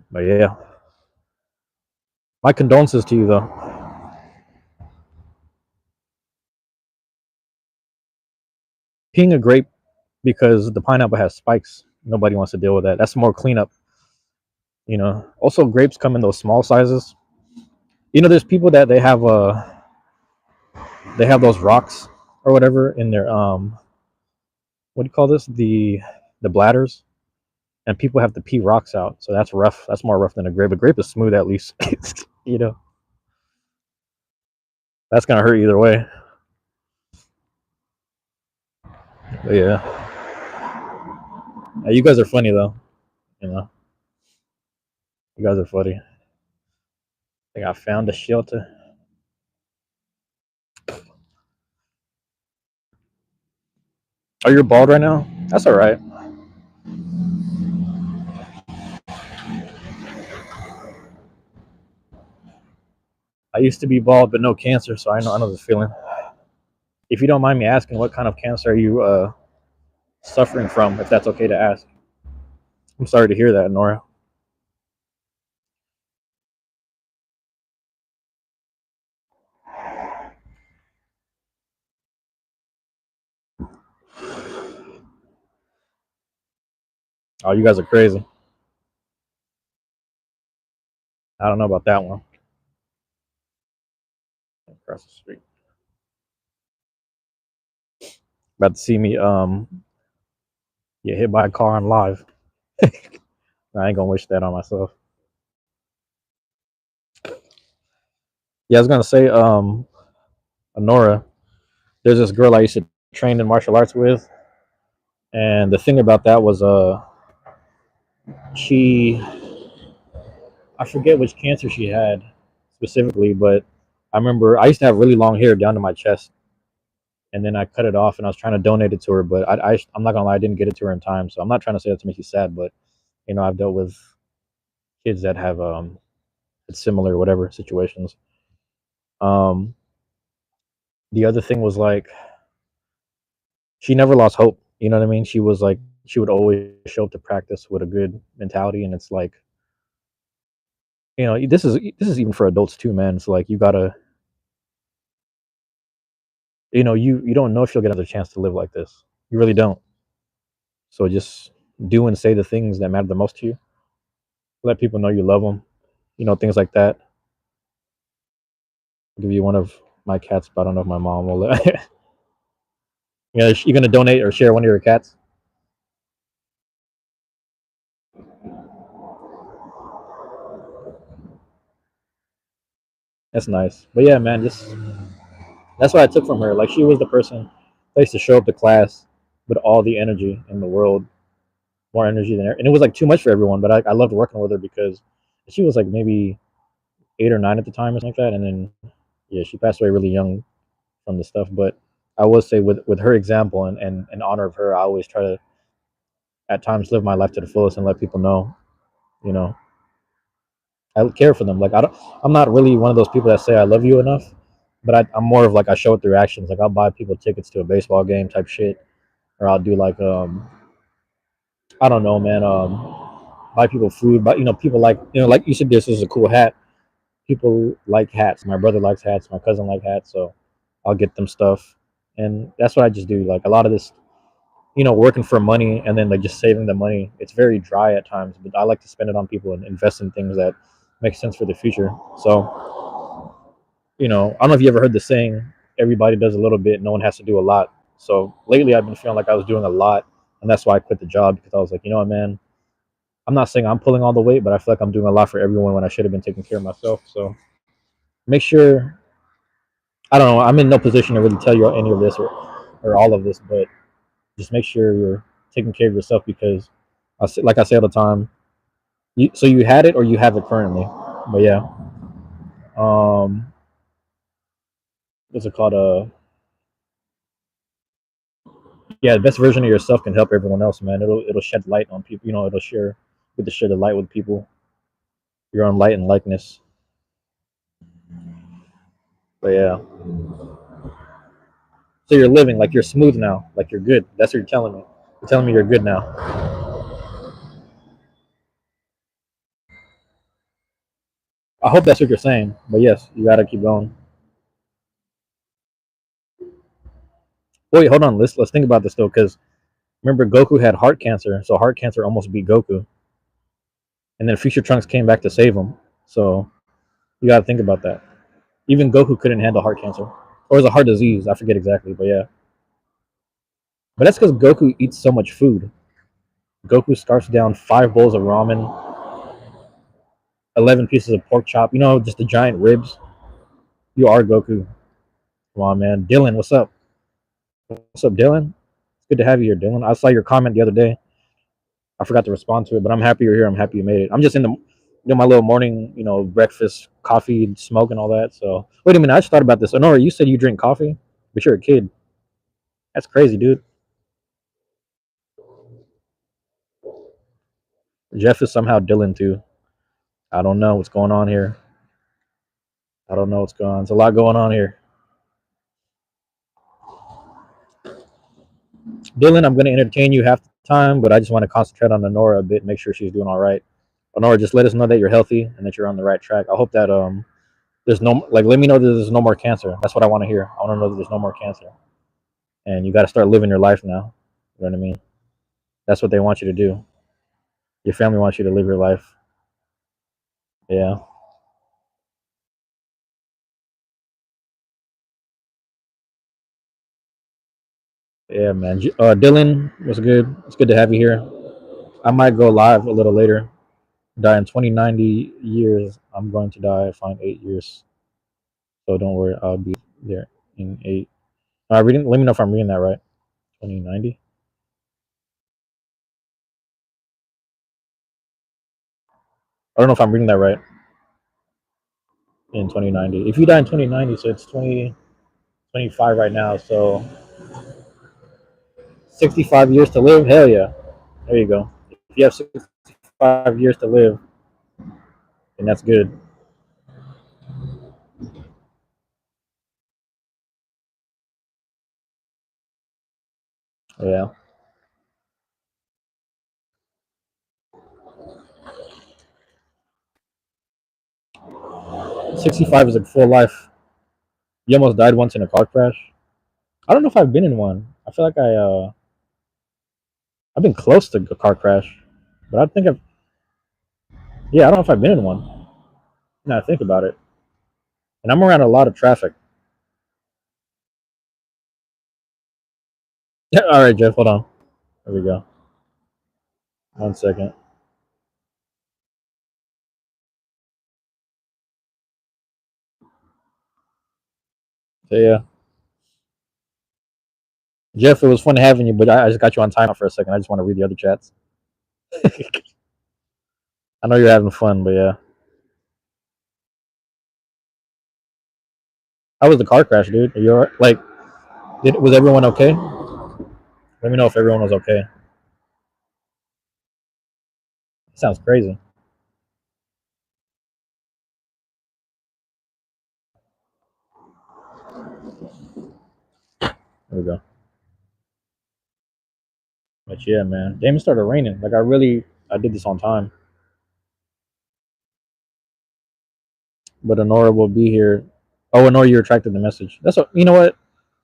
But yeah, my condolences to you though. Peeing a grape because the pineapple has spikes. Nobody wants to deal with that. That's more cleanup. You know. Also, grapes come in those small sizes. You know, there's people that they have those rocks or whatever in their what do you call this, the bladders, and people have to pee rocks out. So that's rough. That's more rough than a grape. A grape is smooth at least. You know, that's gonna hurt either way. But yeah, you guys are funny though. You know, you guys are funny. I think I found a shelter. Oh, you're bald right now? That's all right. I used to be bald, but no cancer, so I know this feeling. If you don't mind me asking, what kind of cancer are you suffering from? If that's okay to ask. I'm sorry to hear that, Nora. Oh, you guys are crazy. I don't know about that one. Across the street, about to see me get hit by a car on live. I ain't gonna wish that on myself. Yeah, I was gonna say, Nora, there's this girl I used to train in martial arts with, and the thing about that was, she, I forget which cancer she had specifically, but I remember I used to have really long hair down to my chest, and then I cut it off, and I was trying to donate it to her, but I'm not gonna lie, I didn't get it to her in time, so I'm not trying to say that to make you sad, but you know, I've dealt with kids that have similar whatever situations. Um, the other thing was like she never lost hope. You know what I mean? She was like she would always show up to practice with a good mentality, and it's like, you know, this is even for adults too, man. It's like you gotta, you know, you don't know if you'll get another chance to live like this. You really don't. So just do and say the things that matter the most to you. Let people know you love them. Things like that. I'll give you one of my cats, but I don't know if my mom will let. You gonna donate or share one of your cats? That's nice. But yeah, man, just that's what I took from her. Like she was the person that used to show up to class with all the energy in the world, more energy than her. And it was like too much for everyone. But I loved working with her because she was like maybe 8 or 9 at the time or something like that. And then yeah, she passed away really young from the stuff. But I will say with her example and in honor of her, I always try to at times live my life to the fullest and let people know, you know, I care for them. Like I'm not really one of those people that say I love you enough, but I'm more of like I show it through actions. Like I'll buy people tickets to a baseball game type shit, or I'll do like I don't know, man. Buy people food, but people like like you said, this is a cool hat. People like hats. My brother likes hats. My cousin like hats, so I'll get them stuff, and that's what I just do. Like a lot of this, working for money and then like just saving the money. It's very dry at times, but I like to spend it on people and invest in things that make sense for the future. So I don't know if you ever heard the saying, everybody does a little bit, no one has to do a lot. So lately I've been feeling like I was doing a lot, and that's why I quit the job because I was like, you know what, man, I'm not saying I'm pulling all the weight, but I feel like I'm doing a lot for everyone when I should have been taking care of myself. So make sure, I don't know, I'm in no position to really tell you any of this or all of this, but just make sure you're taking care of yourself because, like I say all the time, so you had it or you have it currently. But yeah, um, what's it called? Yeah, the best version of yourself can help everyone else, man. It'll shed light on people. It'll get to share the light with people. Your own light and likeness. But yeah, so you're living like you're smooth now, like you're good. That's what you're telling me. You're telling me you're good now. I hope that's what you're saying. But yes, you gotta keep going. Wait, hold on. Let's think about this though, because remember Goku had heart cancer, so heart cancer almost beat Goku, and then Future Trunks came back to save him. So you gotta think about that. Even Goku couldn't handle heart cancer, or it was a heart disease. I forget exactly, but yeah. But that's because Goku eats so much food. Goku scarfs down 5 bowls of ramen, 11 pieces of pork chop. Just the giant ribs. You are Goku. Come on, man. Dylan, what's up? What's up, Dylan? It's good to have you here, Dylan. I saw your comment the other day. I forgot to respond to it, but I'm happy you're here. I'm happy you made it. I'm just in the my little morning, breakfast, coffee, smoke, and all that. So wait a minute, I just thought about this. Honora, you said you drink coffee, but you're a kid. That's crazy, dude. Jeff is somehow Dylan too. I don't know what's going on here. I don't know what's going on. There's a lot going on here. Dylan, I'm going to entertain you half the time, but I just want to concentrate on Honora a bit, make sure she's doing all right. Honora, just let us know that you're healthy and that you're on the right track. I hope that there's no let me know that there's no more cancer. That's what I want to hear. I want to know that there's no more cancer, and you got to start living your life now. You know what I mean? That's what they want you to do. Your family wants you to live your life. Yeah, yeah, man. Dylan, what's good? It's good to have you here. I might go live a little later. Die in 2090 years. I'm going to die. Find 8 years. So don't worry. I'll be there in eight. Reading. Let me know if I'm reading that right. 2090. I don't know if I'm reading that right. In 2090. If you die in 2090, so it's 2025 right now. So 65 years to live. Hell yeah. There you go. If you have 65 years to live, then that's good. Yeah. 65 is a full life. You almost died once in a car crash. I don't know if I've been in one. I feel like I. I've been close to a car crash, but I think I've yeah. I don't know if I've been in one. Now I think about it, and I'm around a lot of traffic. All right, Jeff, hold on. There we go. 1 second. So yeah, Jeff, it was fun having you, but I just got you on timeout for a second. I just want to read the other chats. I know you're having fun, but yeah. How was the car crash, dude? Are you alright? Like, was everyone okay? Let me know if everyone was okay. Sounds crazy. There we go. But yeah, man. Damn, it started raining. Like I did this on time. But Honora will be here. Oh, Honora, you retracted the message. That's what you know. What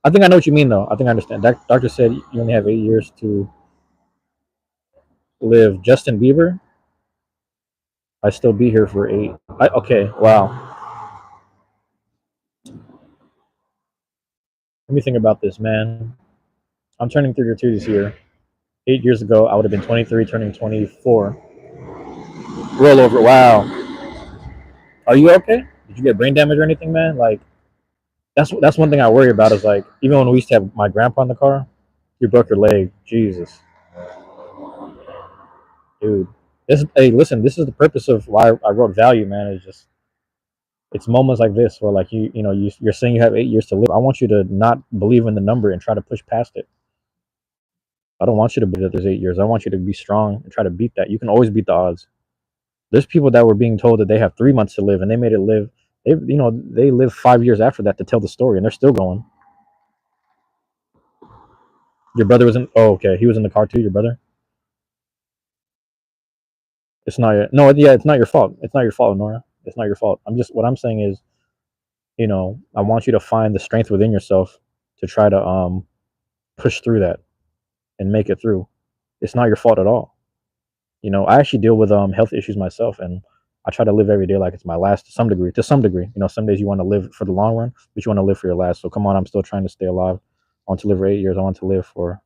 I think I know what you mean, though. I think I understand. That doctor said you only have 8 years to live. Justin Bieber, I still be here for eight. Okay, wow. Let me think about this, man. I'm turning 32 this year. 8 years ago, I would have been 23, turning 24. Roll over. Wow. Are you okay? Did you get brain damage or anything, man? Like that's one thing I worry about. Is like even when we used to have my grandpa in the car, you broke your leg. Jesus, dude. Hey, listen. This is the purpose of why I wrote Value, man. Is just it's moments like this where like you're saying you have 8 years to live. I want you to not believe in the number and try to push past it. I don't want you to believe that there's 8 years. I want you to be strong and try to beat that. You can always beat the odds. There's people that were being told that they have 3 months to live and they made it live. They live 5 years after that to tell the story and they're still going. Your brother was in. Oh, okay. He was in the car too. Your brother. It's not your. No, yeah, it's not your fault. It's not your fault, Nora. It's not your fault. What I'm saying is, I want you to find the strength within yourself to try to push through that and make it through. It's not your fault at all. I actually deal with health issues myself, and I try to live every day like it's my last to some degree. To some degree, some days you want to live for the long run, but you want to live for your last. So come on, I'm still trying to stay alive. I want to live for 8 years. I want to live for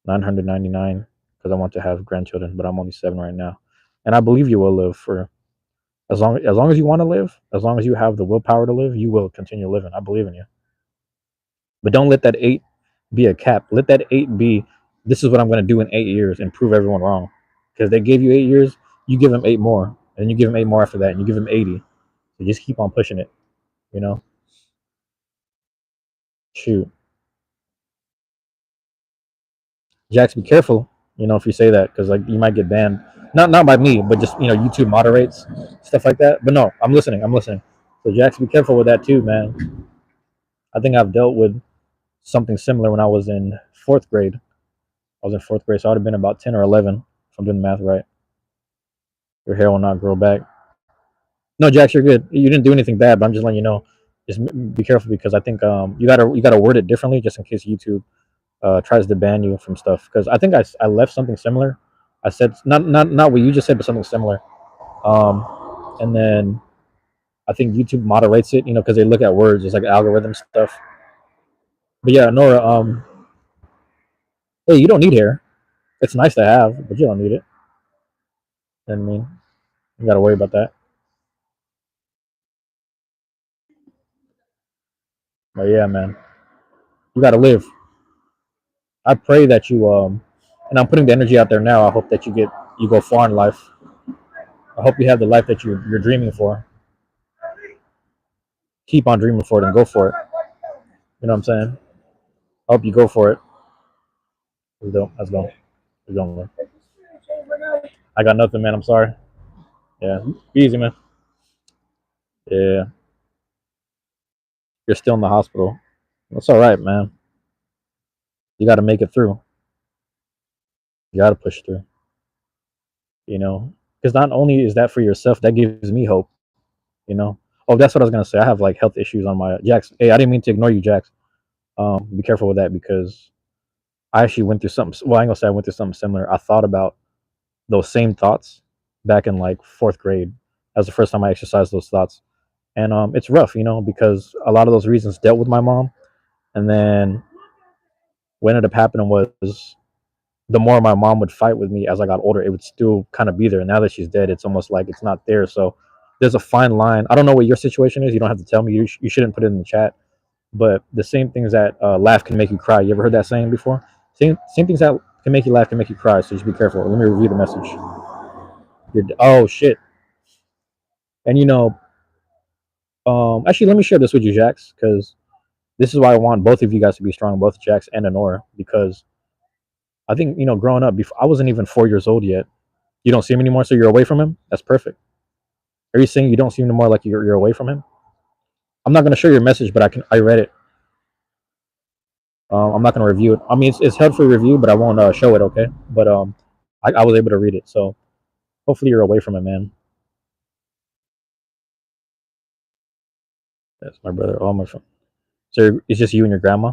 999 because I want to have grandchildren, but I'm only 7 right now, and I believe you will live for as long as you want to live, as long as you have the willpower to live, you will continue living. I believe in you. But don't let that 8 be a cap. Let that 8 be, this is what I'm going to do in 8 years and prove everyone wrong. Because they gave you 8 years, you give them 8 more, and you give them 8 more after that, and you give them 80. So just keep on pushing it. You know, shoot, Jax, be careful. If you say that, because like you might get banned. Not by me, but just YouTube moderates stuff like that. But no, I'm listening. I'm listening. So Jax, be careful with that too, man. I think I've dealt with something similar when I was in fourth grade. I was in fourth grade, so I'd have been about 10 or 11 if I'm doing the math right. Your hair will not grow back. No, Jax, you're good. You didn't do anything bad, but I'm just letting you know. Just be careful because I think you gotta word it differently just in case YouTube tries to ban you from stuff. Because I think I left something similar. I said not what you just said, but something similar. And then I think YouTube moderates it, because they look at words. It's like algorithm stuff. But yeah, Nora, hey, you don't need hair. It's nice to have, but you don't need it. You know what I mean? You gotta worry about that. But yeah, man, you gotta live. I pray that and I'm putting the energy out there now. I hope that you go far in life. I hope you have the life that you're dreaming for. Keep on dreaming for it and go for it. You know what I'm saying? I hope you go for it. Let's go. Let's go. Let's go, man. I got nothing, man. I'm sorry. Yeah, be easy, man. Yeah, you're still in the hospital. That's all right, man. You got to make it through. You got to push through. Because not only is that for yourself, that gives me hope. You know. Oh, that's what I was gonna say. I have like health issues on my Jax. Hey, I didn't mean to ignore you, Jax. Be careful with that because I actually went through something. Well, I ain't gonna say I went through something similar. I thought about those same thoughts back in like fourth grade. That was the first time I exercised those thoughts, and it's rough, because a lot of those reasons dealt with my mom, and then what ended up happening was the more my mom would fight with me as I got older, it would still kind of be there. Now that she's dead, it's almost like it's not there. So there's a fine line. I don't know what your situation is. You don't have to tell me. You shouldn't put it in the chat. But the same things that laugh can make you cry. You ever heard that saying before? Same things that can make you laugh can make you cry. So just be careful. Let me review the message. Oh shit. And actually, let me share this with you, Jax, because this is why I want both of you guys to be strong, both Jax and Honora, because I think growing up, before I wasn't even 4 years old yet. You don't see him anymore, so you're away from him. That's perfect. Are you saying you don't see him anymore, like you're away from him? I'm not gonna show your message, but I read it. I'm not gonna review it. I mean, it's held for review, but I won't show it. Okay, but I was able to read it, so hopefully you're away from it, man. That's my brother. Oh my phone. So it's just you and your grandma.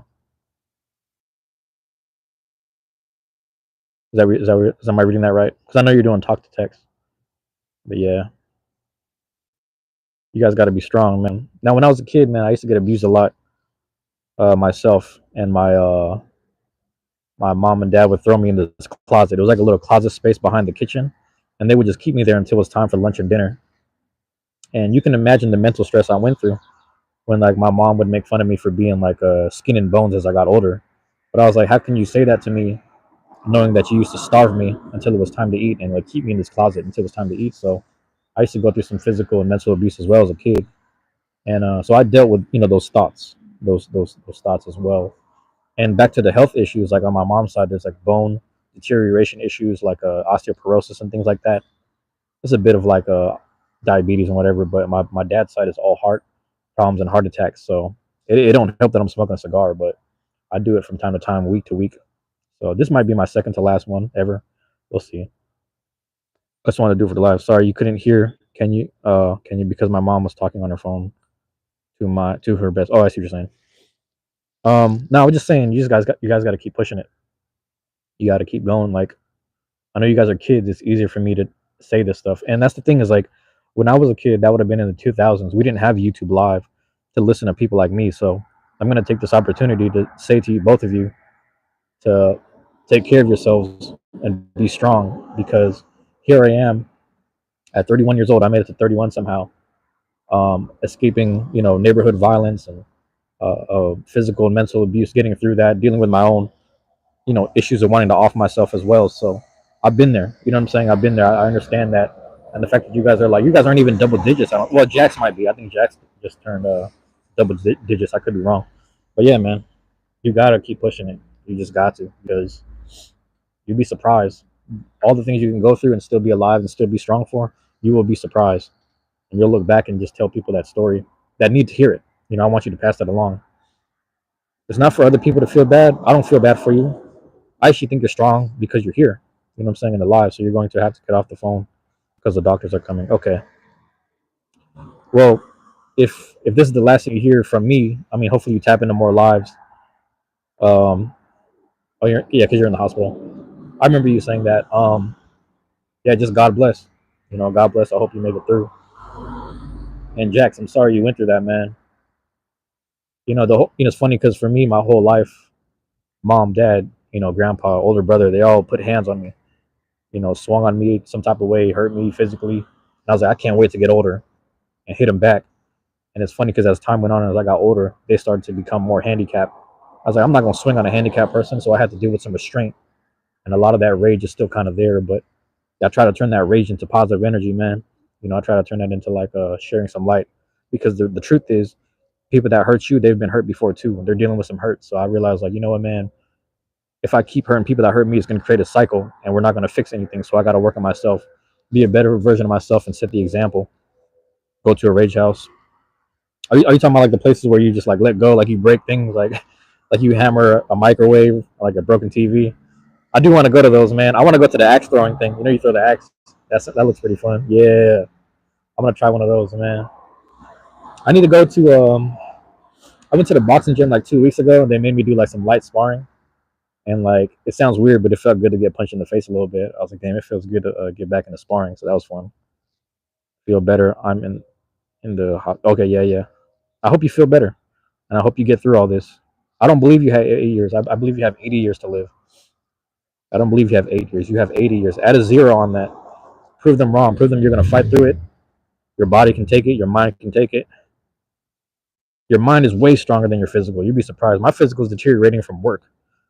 Am I reading that right? Because I know you're doing talk to text. But yeah, you guys got to be strong, man. Now, when I was a kid, man, I used to get abused a lot myself, and my mom and dad would throw me in this closet. It was like a little closet space behind the kitchen, and they would just keep me there until it was time for lunch and dinner. And you can imagine the mental stress I went through when like my mom would make fun of me for being like skin and bones as I got older. But I was like, how can you say that to me, knowing that you used to starve me until it was time to eat and like keep me in this closet until it was time to eat? So I used to go through some physical and mental abuse as well as a kid, and so I dealt with those thoughts, those thoughts as well. And back to the health issues, like on my mom's side, there's like bone deterioration issues, like osteoporosis and things like that. There's a bit of like diabetes and whatever, but my dad's side is all heart problems and heart attacks. So it don't help that I'm smoking a cigar, but I do it from time to time, week to week. So this might be my second to last one ever. We'll see. I just want to do for the live. Sorry you couldn't hear. Can you because my mom was talking on her phone to her best. Oh, I see what you're saying. No, I was just saying you guys got to keep pushing it. You got to keep going. Like I know you guys are kids. It's easier for me to say this stuff, and that's the thing is like when I was a kid, that would have been in the 2000s. We didn't have YouTube Live to listen to people like me. So I'm gonna take this opportunity to say to you, both of you, to take care of yourselves and be strong because here I am at 31 years old. I made it to 31 somehow, escaping neighborhood violence and physical and mental abuse, getting through that, dealing with my own issues of wanting to off myself as well. So I've been there. You know what I'm saying? I've been there. I understand that, and the fact that you guys aren't even double digits. Well, Jax might be. I think Jax just turned double digits. I could be wrong, but yeah, man, you gotta keep pushing it. You just got to because you'd be surprised. All the things you can go through and still be alive and still be strong for, you will be surprised, and you'll look back and just tell people that story that need to hear it. I want you to pass that along. It's not for other people to feel bad. I don't feel bad for you. I actually think you're strong because you're here. You know what I'm saying, in the live. So you're going to have to get off the phone because the doctors are coming. Okay. Well, if this is the last thing you hear from me, I mean, hopefully you tap into more lives. Um. Oh, yeah, because you're in the hospital. I remember you saying that. Yeah, just God bless. God bless. I hope you make it through. And Jax, I'm sorry you went through that, man. It's funny because for me, my whole life, mom, dad, grandpa, older brother, they all put hands on me. Swung on me some type of way, hurt me physically. And I was like, I can't wait to get older and hit them back. And it's funny because as time went on, as I got older, they started to become more handicapped. I was like, I'm not going to swing on a handicapped person. So I had to deal with some restraint. And a lot of that rage is still kind of there. But I try to turn that rage into positive energy, man. I try to turn that into like sharing some light. Because the truth is, people that hurt you, they've been hurt before too. They're dealing with some hurt. So I realized, like, you know what, man? If I keep hurting people that hurt me, it's going to create a cycle and we're not going to fix anything. So I got to work on myself, be a better version of myself and set the example. Go to a rage house. Are you talking about like the places where you just like let go, like you break things, like like you hammer a microwave, like a broken TV? I do want to go to those, man. I want to go to the axe throwing thing. You throw the axe. That looks pretty fun. Yeah, I'm gonna try one of those, man. I need to go to I went to the boxing gym like 2 weeks ago. And they made me do like some light sparring. And like, it sounds weird, but it felt good to get punched in the face a little bit. I was like, damn, it feels good to get back into sparring. So that was fun. Feel better. I'm in the okay, yeah, yeah. I hope you feel better, and I hope you get through all this. I don't believe you have 8 years. I believe you have 80 years to live. I don't believe you have 8 years. You have 80 years. Add a zero on that. Prove them wrong. Prove them you're gonna fight through it. Your body can take it. Your mind can take it. Your mind is way stronger than your physical. You'd be surprised. My physical is deteriorating from work,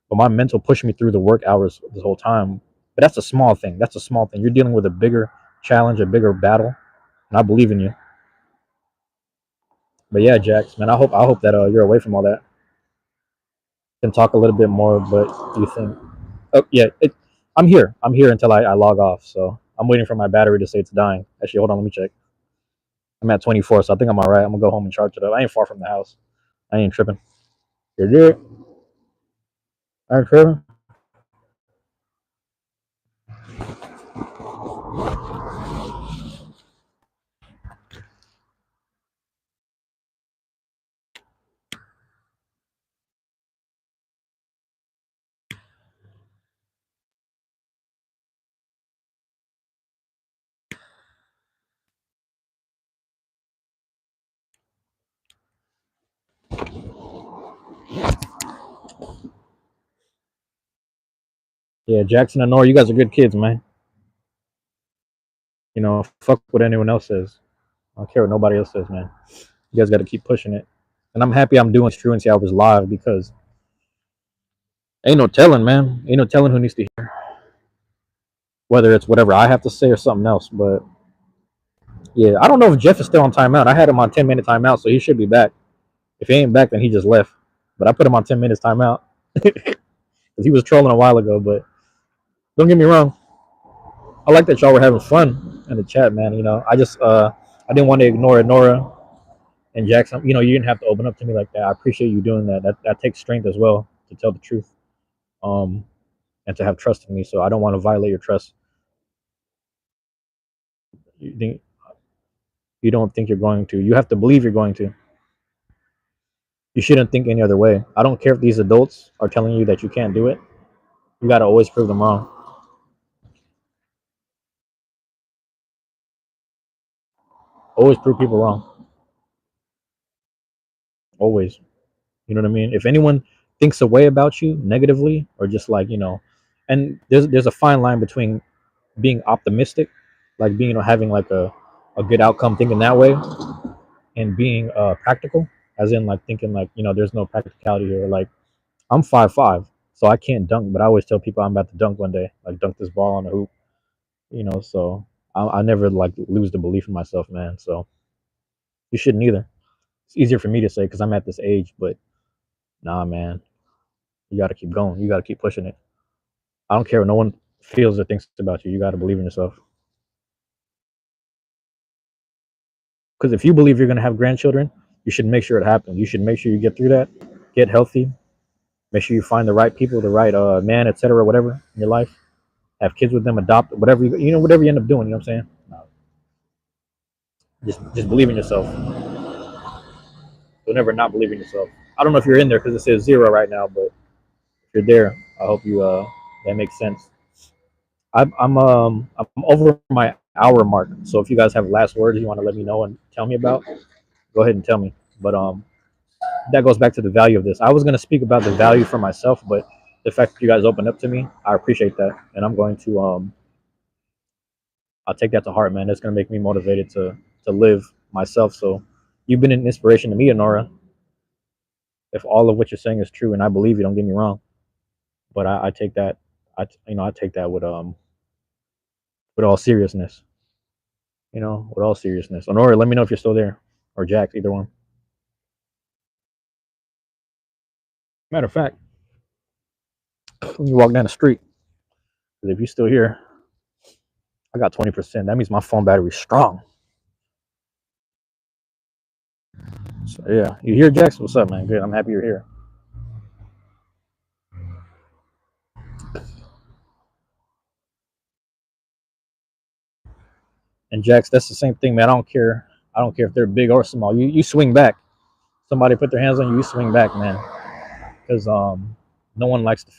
but my mental pushed me through the work hours this whole time. But that's a small thing. That's a small thing. You're dealing with a bigger challenge, a bigger battle, and I believe in you. But yeah, Jax, man, I hope that you're away from all that. Can talk a little bit more, but you think? Oh yeah, I'm here. I'm here until I log off. So I'm waiting for my battery to say it's dying. Actually, hold on, let me check. I'm at 24, so I think I'm all right. I'm gonna go home and charge it up. I ain't far from the house. I ain't tripping. You're good. I ain't tripping. Yeah, Jackson and Nora, you guys are good kids, man. Fuck what anyone else says. I don't care what nobody else says, man. You guys got to keep pushing it. And I'm happy I'm doing Truancy Hours live because ain't no telling, man. Ain't no telling who needs to hear. Whether it's whatever I have to say or something else. But yeah, I don't know if Jeff is still on timeout. I had him on 10-minute timeout, so he should be back. If he ain't back, then he just left. But I put him on 10 minutes timeout because he was trolling a while ago. But don't get me wrong, I like that y'all were having fun in the chat, man. I didn't want to ignore Nora and Jackson. You didn't have to open up to me like that. I appreciate you doing that. That takes strength as well to tell the truth, um, and to have trust in me. So I don't want to violate your trust. You think you don't think you're going to? You have to believe you're going to. You shouldn't think any other way. I don't care if these adults are telling you that you can't do it. You got to always prove them wrong. Always prove people wrong. Always. You know what I mean? If anyone thinks a way about you negatively or just like, and there's a fine line between being optimistic, like being, having like a good outcome thinking that way, and being practical, as in like thinking like, there's no practicality here. Like, I'm 5'5", so I can't dunk, but I always tell people I'm about to dunk one day, like dunk this ball on the hoop, so I never like lose the belief in myself, man. So you shouldn't either. It's easier for me to say because I'm at this age, but nah, man, you got to keep going. You got to keep pushing it. I don't care what no one feels or thinks about you. You got to believe in yourself. Because if you believe you're going to have grandchildren, you should make sure it happens. You should make sure you get through that, get healthy, make sure you find the right people, the right man, etc., whatever in your life. Have kids with them, adopt whatever whatever you end up doing. You know what I'm saying? Just believe in yourself. You'll never not believe in yourself. I don't know if you're in there because it says zero right now, but if you're there, I hope you that makes sense. I'm over my hour mark, so if you guys have last words you want to let me know and tell me about, go ahead and tell me. But that goes back to the value of this. I was gonna speak about the value for myself, but the fact that you guys opened up to me, I appreciate that, and I'm going to I'll take that to heart, man. That's gonna make me motivated to live myself. So you've been an inspiration to me, Honora. If all of what you're saying is true, and I believe you, don't get me wrong, but I take that, I take that with all seriousness. With all seriousness. Honora, let me know if you're still there, or Jax, either one. Matter of fact, let me walk down the street. Because if you're still here, I got 20%. That means my phone battery's strong. So yeah, you here, Jax? What's up, man? Good. I'm happy you're here. And Jax, that's the same thing, man. I don't care. I don't care if they're big or small. You swing back. Somebody put their hands on you, you swing back, man. Because No one likes to,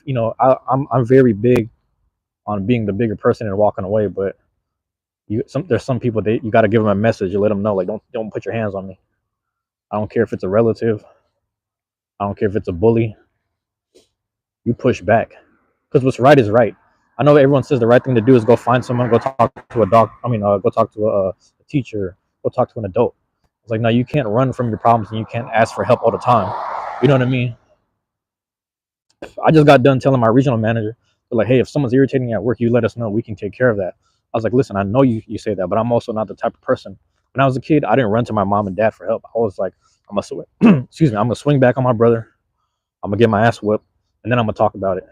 I'm very big on being the bigger person and walking away, but there's some people that you got to give them a message. You let them know, like, don't put your hands on me. I don't care if it's a relative. I don't care if it's a bully. You push back, because what's right is right. I know everyone says the right thing to do is go find someone, go talk to a doc. Go talk to a teacher, go talk to an adult. It's like, no, you can't run from your problems and you can't ask for help all the time. You know what I mean? I just got done telling my regional manager, like, hey, if someone's irritating you at work, you let us know. We can take care of that. I was like, listen, I know you say that, but I'm also not the type of person. When I was a kid, I didn't run to my mom and dad for help. I was like, I'm gonna excuse me, I'm gonna swing back on my brother. I'm gonna get my ass whipped, and then I'm gonna talk about it.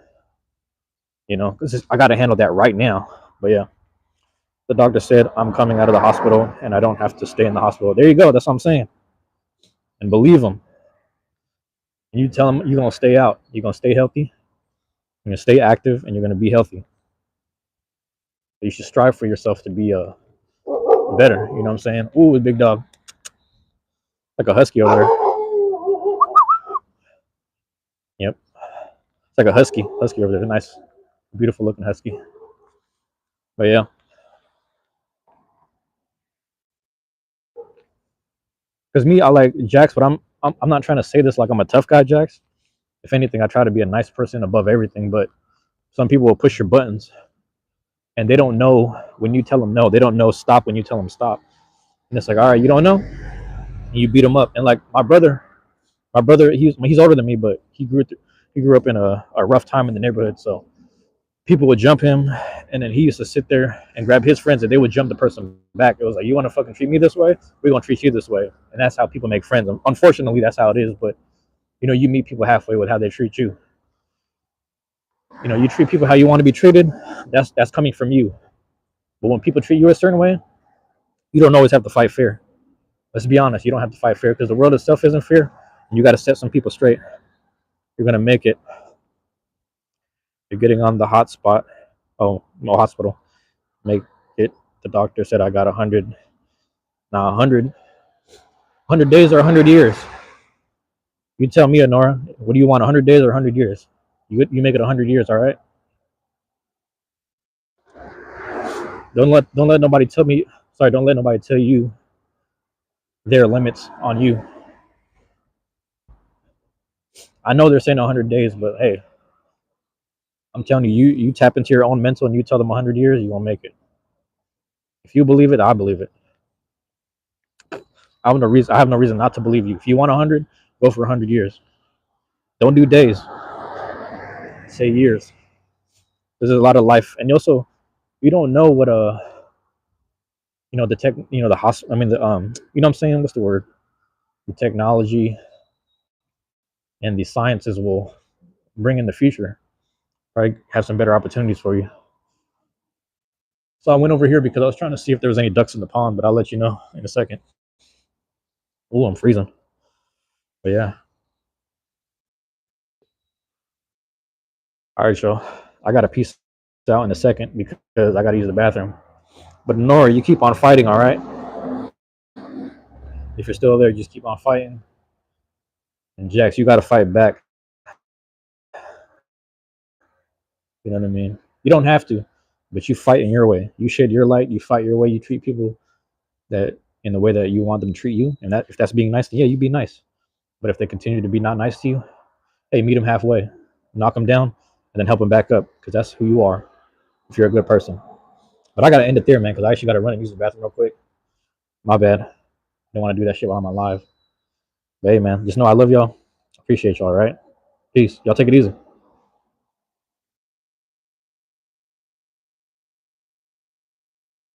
Because I gotta handle that right now. But yeah, the doctor said I'm coming out of the hospital and I don't have to stay in the hospital. There you go. That's what I'm saying. And believe them. And you tell them you're gonna stay out. You're gonna stay healthy. You're gonna stay active, and you're gonna be healthy. You should strive for yourself to be better. You know what I'm saying? Ooh, big dog, like a husky over there. Yep, it's like a husky over there. Nice, beautiful looking husky. But yeah, because me, I like Jax, but I'm not trying to say this like I'm a tough guy, Jax. If anything, I try to be a nice person above everything. But some people will push your buttons, and they don't know when you tell them no. They don't know stop when you tell them stop. And it's like, all right, you don't know, and you beat them up. And like my brother, he's older than me, but he grew up in a rough time in the neighborhood. So people would jump him, and then he used to sit there and grab his friends, and they would jump the person back. It was like, you want to fucking treat me this way? We're gonna treat you this way, and that's how people make friends. Unfortunately, that's how it is. But you meet people halfway with how they treat you. You treat people how you want to be treated. That's coming from you. But when people treat you a certain way, you don't always have to fight fair. Let's be honest. You don't have to fight fair because the world itself isn't fair. And you got to set some people straight. You're gonna make it. You're getting on the hot spot. Oh, no hospital. Make it. The doctor said I got 100. Now 100 days or 100 years. You tell me, Honora. What do you want? 100 days or 100 years? You make it 100 years, all right? Don't let nobody tell me. Sorry, don't let nobody tell you their limits on you. I know they're saying 100 days, but hey, I'm telling you, you tap into your own mental and you tell them 100 years, you won't make it. If you believe it, I believe it. I have no reason not to believe you. If you want 100, go for 100 years. Don't do days. Say years. There's a lot of life, and also you don't know what the tech, the hospital. I mean what I'm saying. What's the word? The technology and the sciences will bring in the future. Right? Have some better opportunities for you. So I went over here because I was trying to see if there was any ducks in the pond, but I'll let you know in a second. Oh, I'm freezing. But yeah. All right, y'all. I got to peace out in a second because I got to use the bathroom. But Nora, you keep on fighting, all right? If you're still there, just keep on fighting. And Jax, you got to fight back. You know what I mean? You don't have to, but you fight in your way. You shed your light. You fight your way. You treat people that in the way that you want them to treat you. And that if that's being nice, then yeah, you be nice. But if they continue to be not nice to you, hey, meet them halfway, knock them down, and then help them back up because that's who you are. If you're a good person. But I gotta end it there, man, because I actually gotta run and use the bathroom real quick. My bad. I don't want to do that shit while I'm alive. But hey, man, just know I love y'all. Appreciate y'all. All right. Peace. Y'all take it easy.